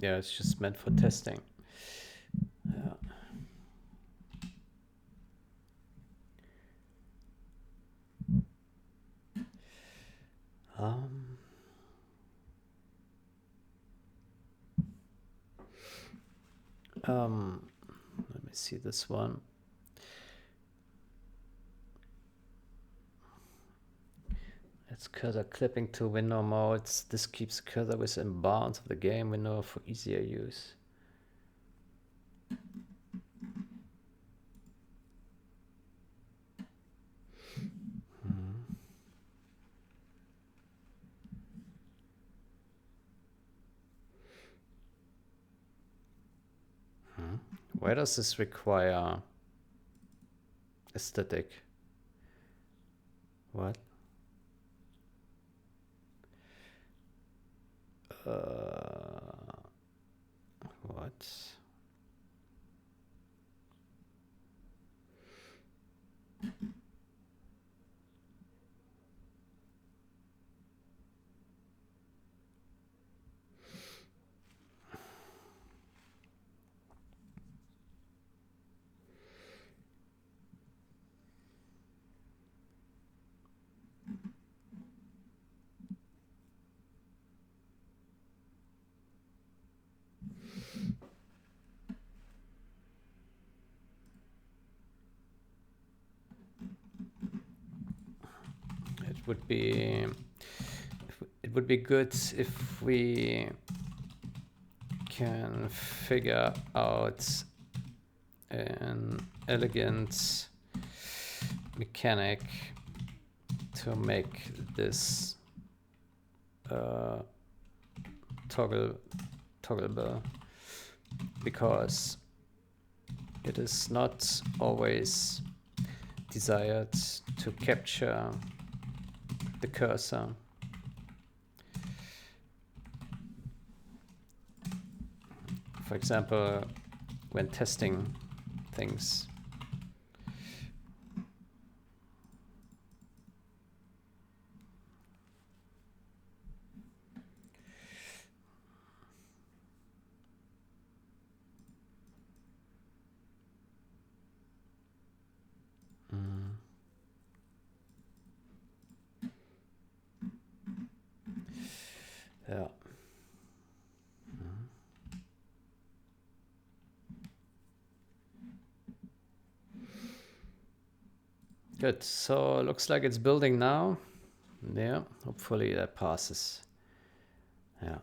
Yeah, it's just meant for testing. Yeah. Let me see this one. It's cursor clipping to window modes. This keeps the cursor within bounds of the game window for easier use. Why does this require aesthetic? What? What? It would be good if we can figure out an elegant mechanic to make this toggleable, because it is not always desired to capture the cursor. For example, when testing things. Yeah. Good. So looks like it's building now. Yeah. Hopefully that passes. Yeah.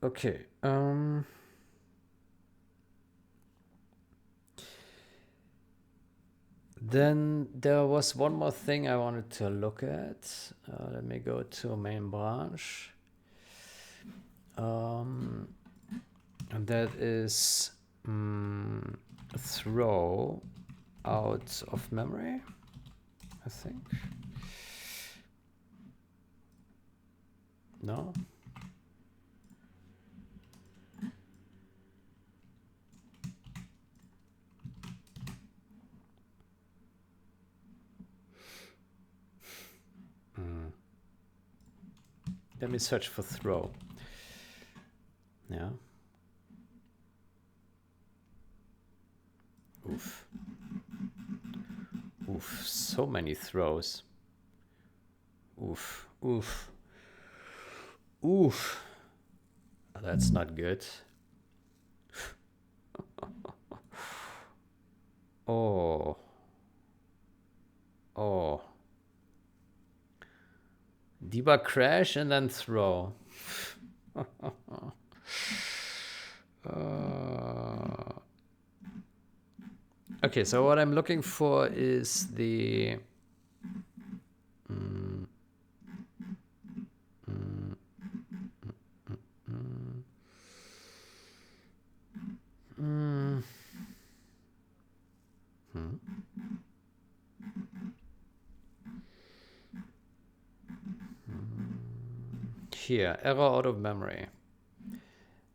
Okay. Then there was one more thing I wanted to look at. Let me go to main branch. And that is throw out of memory, I think. No? Let me search for throw. Yeah. Oof. Oof. So many throws. Oof. Oof. Oof. That's not good. Oh. Oh. Debug crash and then throw. Okay, so what I'm looking for is the here, error out of memory.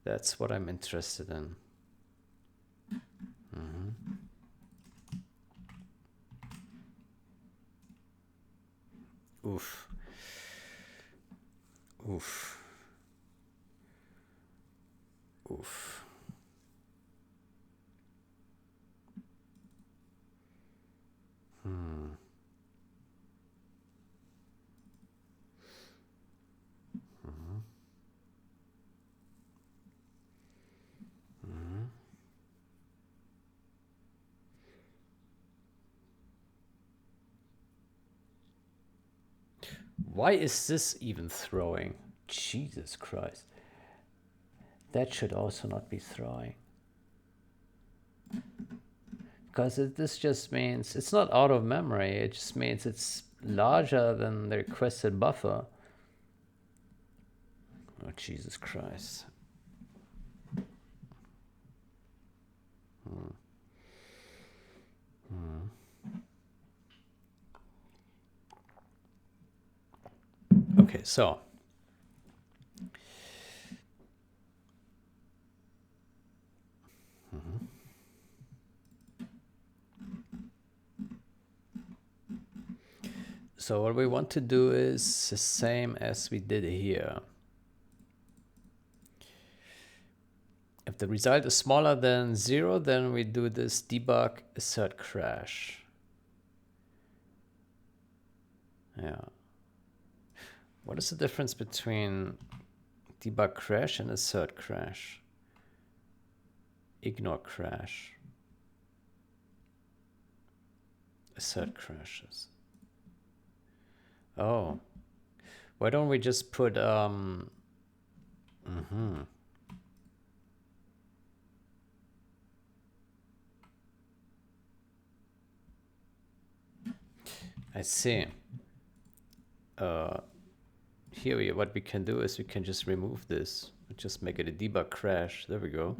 That's what I'm interested in. Oof. Oof. Oof. Hmm. Mm-hmm. Mm-hmm. Why is this even throwing? Jesus Christ. That should also not be throwing. Because this just means it's not out of memory. It just means it's larger than the requested buffer. Oh, Jesus Christ. Hmm. Hmm. Okay, so. Mm-hmm. So what we want to do is the same as we did here. If the result is smaller than 0, then we do this debug assert crash. Yeah. What is the difference between debug crash and assert crash? Ignore crash. Assert crashes. Oh. Why don't we just put mm-hmm. I see. Here what we can do is we can just remove this. Just make it a debug crash. There we go.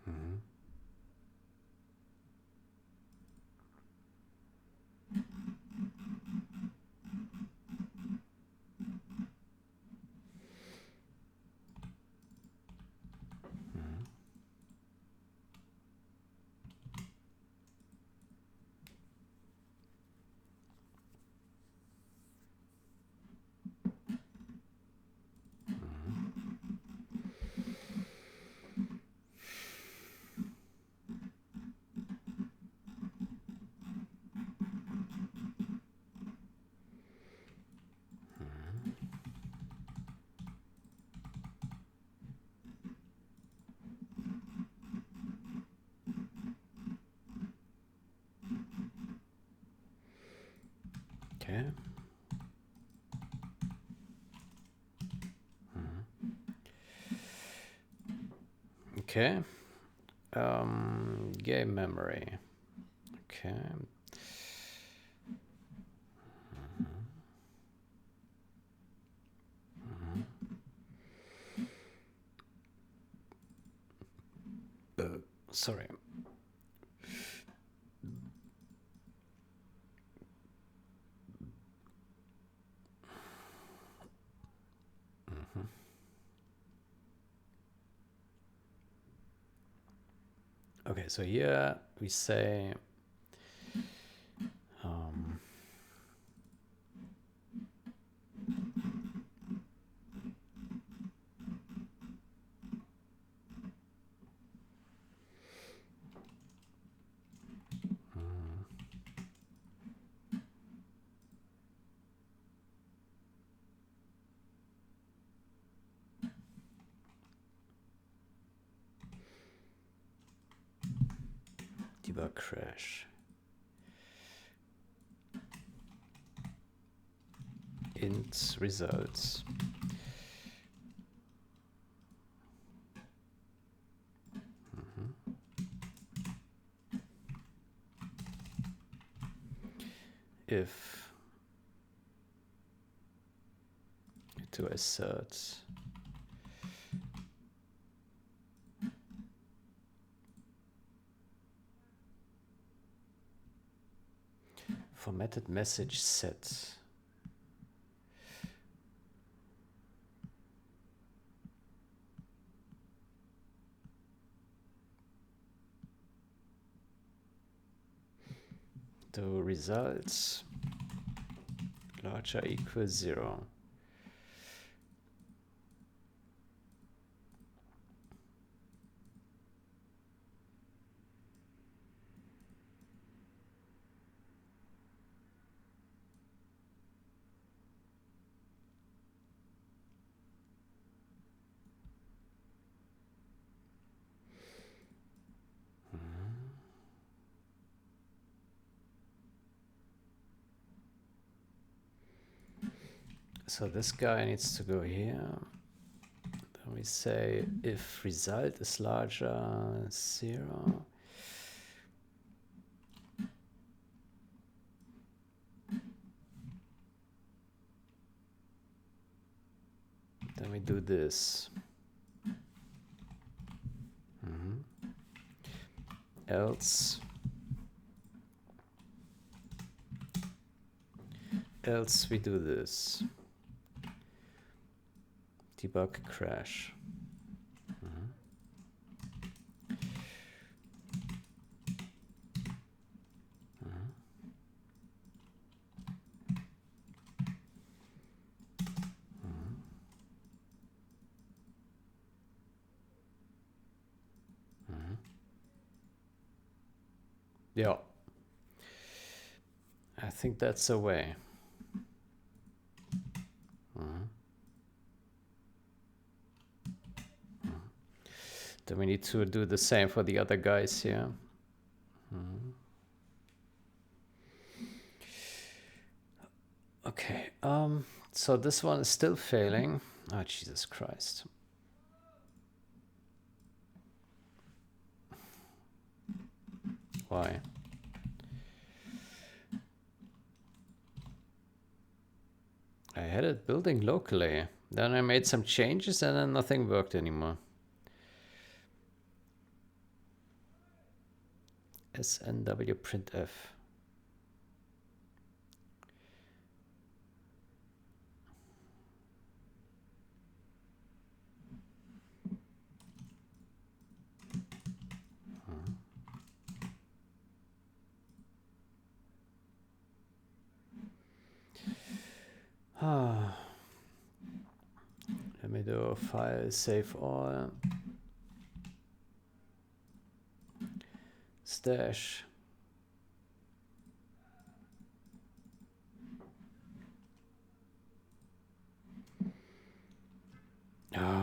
Mm-hmm. Mm-hmm. Okay. Okay. Game memory. Okay. Sorry. Mm-hmm. Okay, so here we say debug crash. Int results. Mm-hmm. If to assert formatted message set. do results larger equals 0. So this guy needs to go here. Then we say if result is larger 0. Then we do this. Else we do this. Debug crash. Yeah. I think that's the way. Then we need to do the same for the other guys here. Okay, so this one is still failing. Oh, Jesus Christ. Why? I had it building locally. Then I made some changes and then nothing worked anymore. SNW printf. Let me do file, save all. Stash.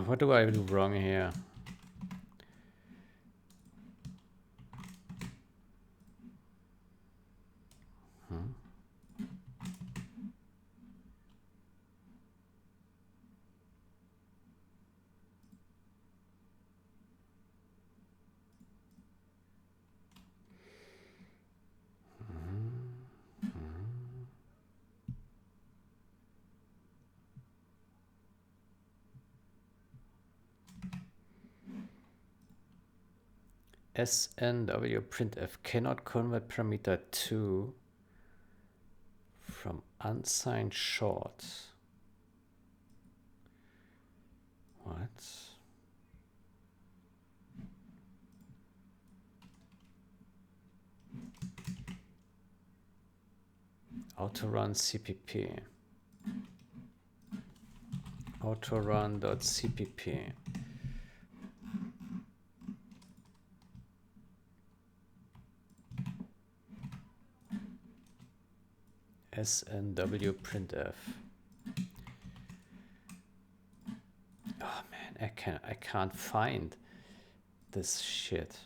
What do I do wrong here? SNW printf cannot convert parameter 2 from unsigned short. What? Autorun CPP. Autorun.cpp. SNW printf. Oh man, I can't find this shit.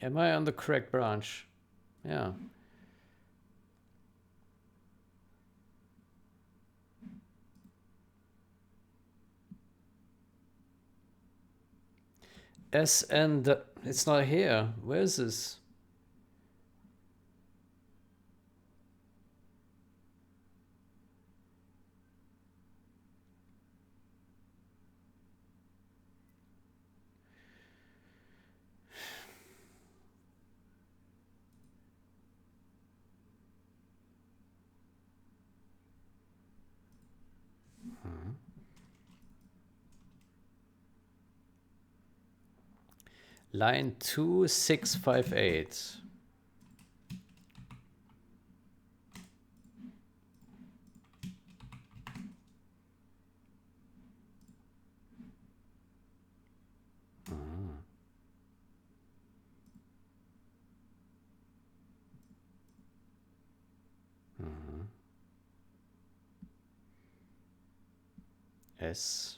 Am I on the correct branch? Yeah. It's not here. Where is this? line 2658. S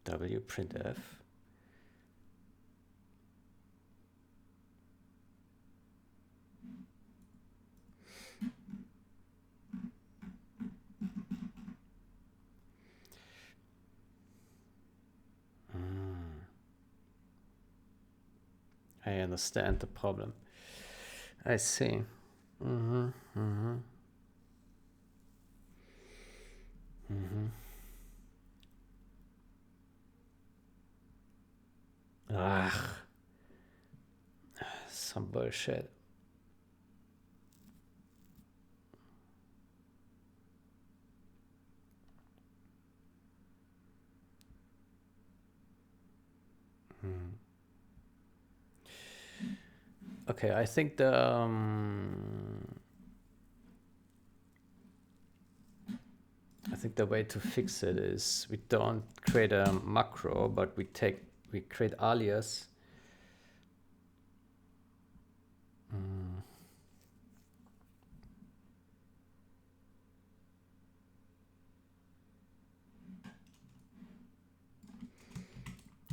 W printf. I understand the problem. I see. Ah, some bullshit. Okay, I think the way to fix it is we don't create a macro, but we create alias.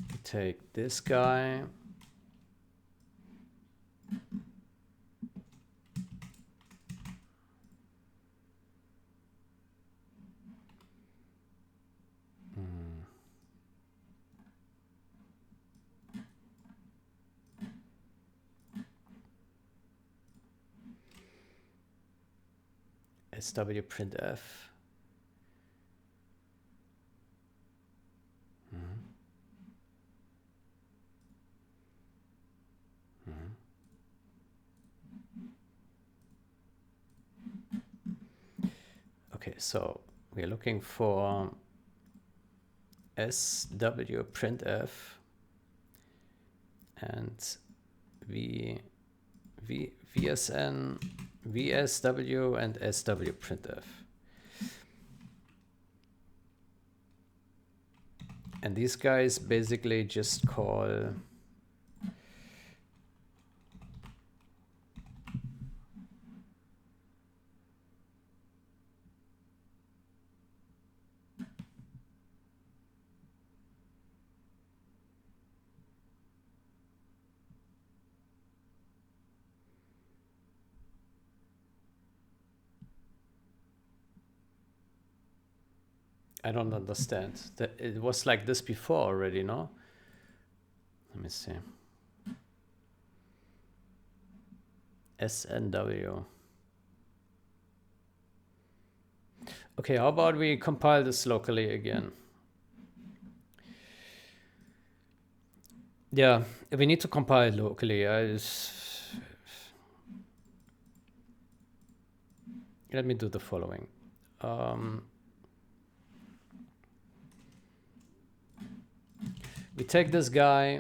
We take this guy. SW printf. Okay, so we're looking for SW printf and VSN, VSW and SW printf. And these guys basically just call I don't understand. It was like this before already, no? Let me see. SNW. Okay, how about we compile this locally again? Yeah, we need to compile locally. Let me do the following. We take this guy,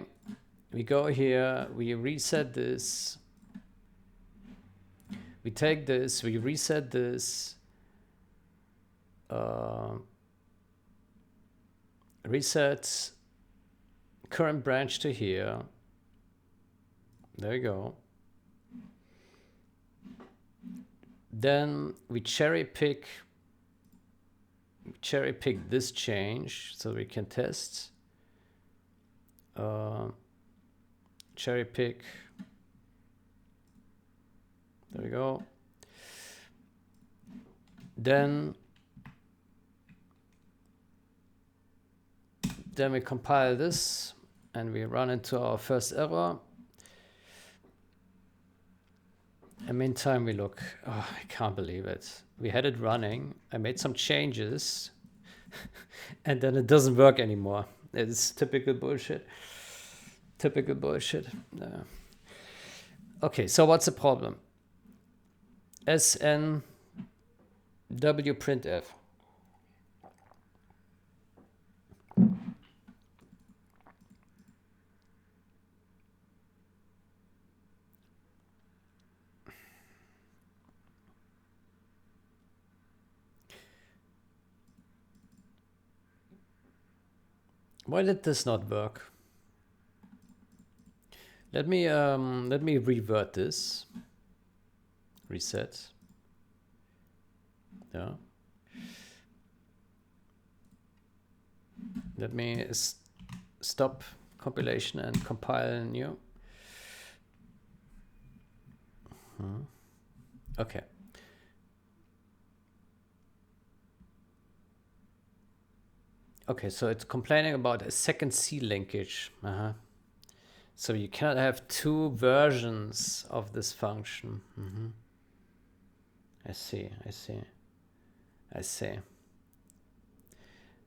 we go here, we reset this. We take this, we reset this. Reset current branch to here. There you go. Then we cherry pick this change so we can test. Cherry pick. There we go. Then we compile this and we run into our first error. In the meantime, we look. Oh, I can't believe it. We had it running. I made some changes and then it doesn't work anymore. It's typical bullshit. Typical bullshit. Okay, so what's the problem? SNW printf. Why did this not work? Let me revert this. Reset. Yeah. Let me stop compilation and compile new. Okay. Okay, so it's complaining about a second C linkage. So you cannot have two versions of this function. I see, I see. I see.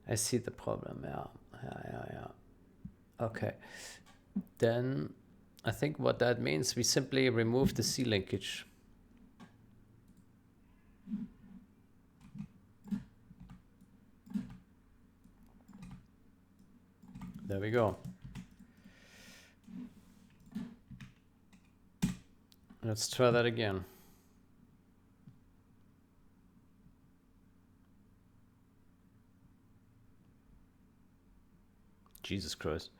I see the problem, yeah. Okay. Then I think what that means, we simply remove the C linkage. There we go. Let's try that again. Jesus Christ.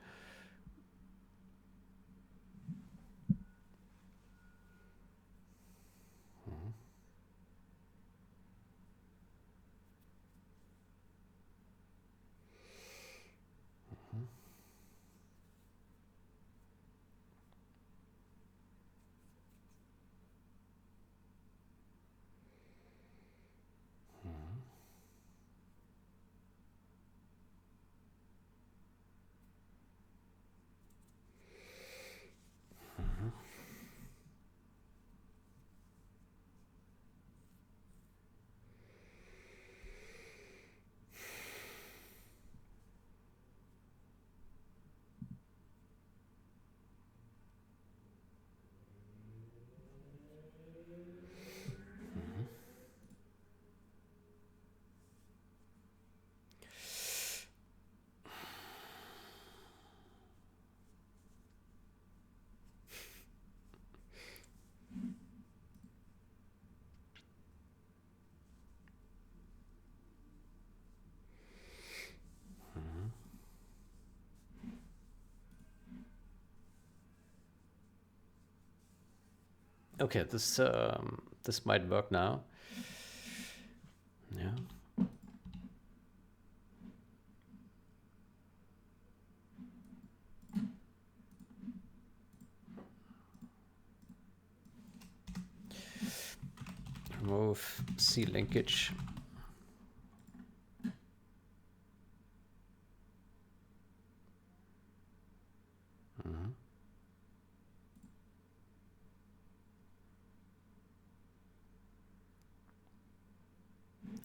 Okay, this might work now. Yeah. Remove C linkage.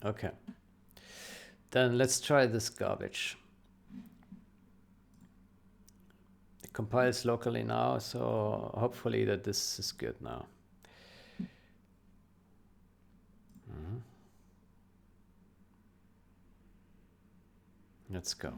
Okay. Then let's try this garbage. It compiles locally now, so hopefully that this is good now. Let's go.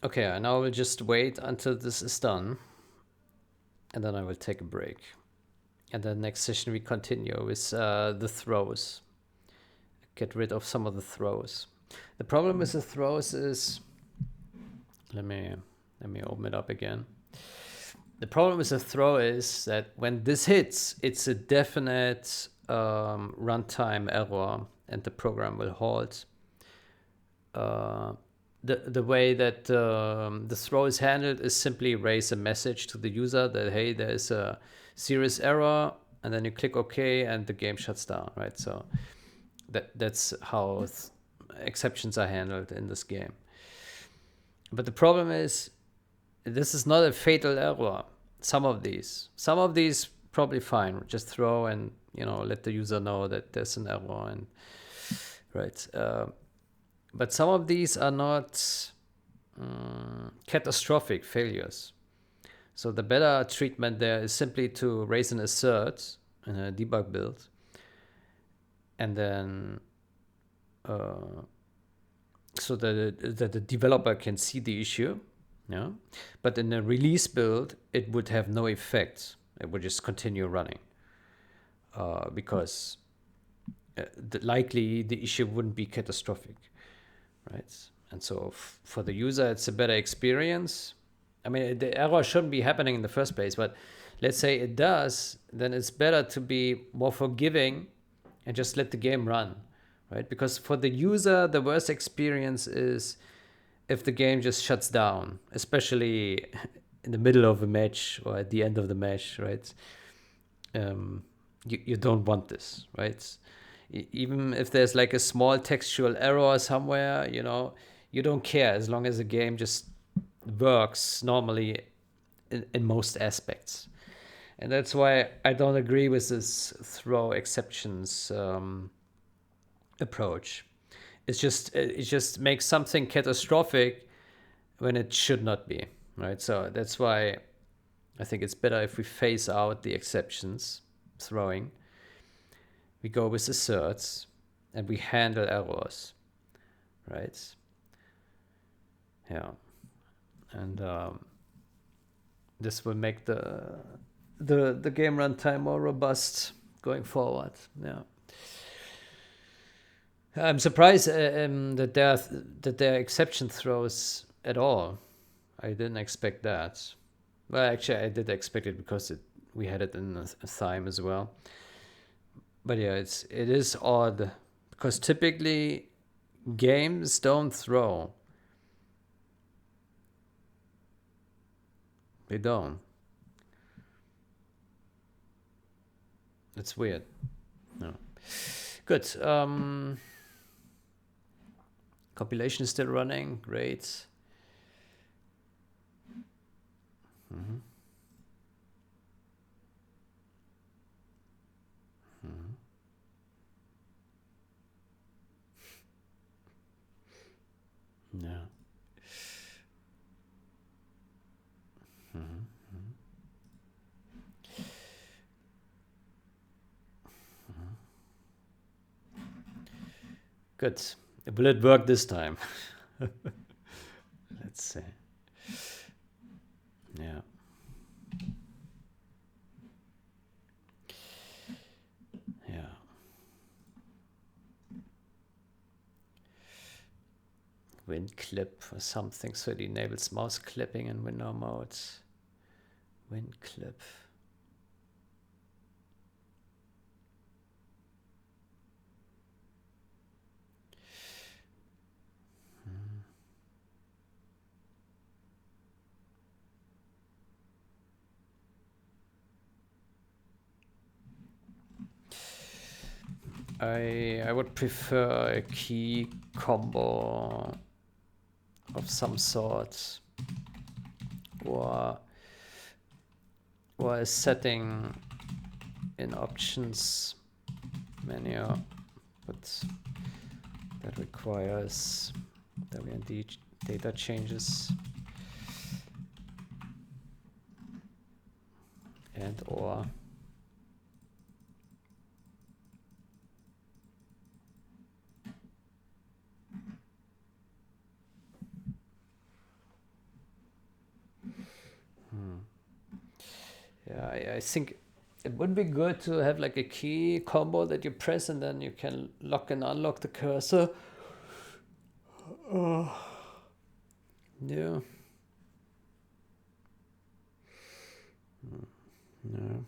Okay, and now I will just wait until this is done. And then I will take a break. And then next session we continue with the throws. get rid of some of the throws. The problem with the throws is, let me open it up again. The problem with the throw is that when this hits, it's a definite runtime error, and the program will halt. The way that the throw is handled is simply raise a message to the user that, hey, there's a serious error, and then you click OK, and the game shuts down, right? So that's how exceptions are handled in this game. But the problem is, this is not a fatal error. Some of these probably fine. Just throw and let the user know that there's an error, and right. But some of these are not catastrophic failures. So the better treatment there is simply to raise an assert in a debug build, and then so that the developer can see the issue. Yeah, but in a release build, it would have no effect. It would just continue running because likely the issue wouldn't be catastrophic, right? And so for the user, it's a better experience. I mean, the error shouldn't be happening in the first place, but let's say it does, then it's better to be more forgiving and just let the game run, right? Because for the user, the worst experience is if the game just shuts down, especially in the middle of a match or at the end of the match, right? You don't want this, right? Even if there's like a small textual error somewhere, you don't care as long as the game just works normally in most aspects. And that's why I don't agree with this throw exceptions approach. It just makes something catastrophic when it should not be, right? So that's why I think it's better if we phase out the exceptions throwing. We go with asserts and we handle errors, right? Yeah, and this will make the game runtime more robust going forward. Yeah. I'm surprised that there are exception throws at all. I didn't expect that. Well, actually, I did expect it because we had it in a thime as well. But yeah, it is odd because typically games don't throw. They don't. It's weird. No. Good. Compilation is still running. Great. Mm-hmm. Mm-hmm. Yeah. Mm-hmm. Mm-hmm. Good. Will it work this time? Let's see. Yeah. Yeah. Win clip or something, so it enables mouse clipping in window mode. Win clip. I would prefer a key combo of some sort, or a setting in options menu, but that requires WND data changes and or yeah, I think it would be good to have like a key combo that you press and then you can lock and unlock the cursor. Yeah. No.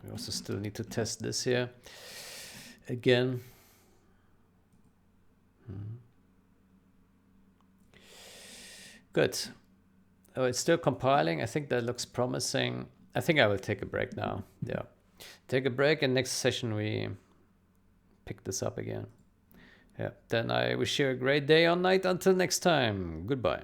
We also still need to test this here again. Good. Oh, it's still compiling. I think that looks promising. I think I will take a break now. Yeah. Take a break, and next session we pick this up again. Yeah. Then I wish you a great day or night. Until next time. Goodbye.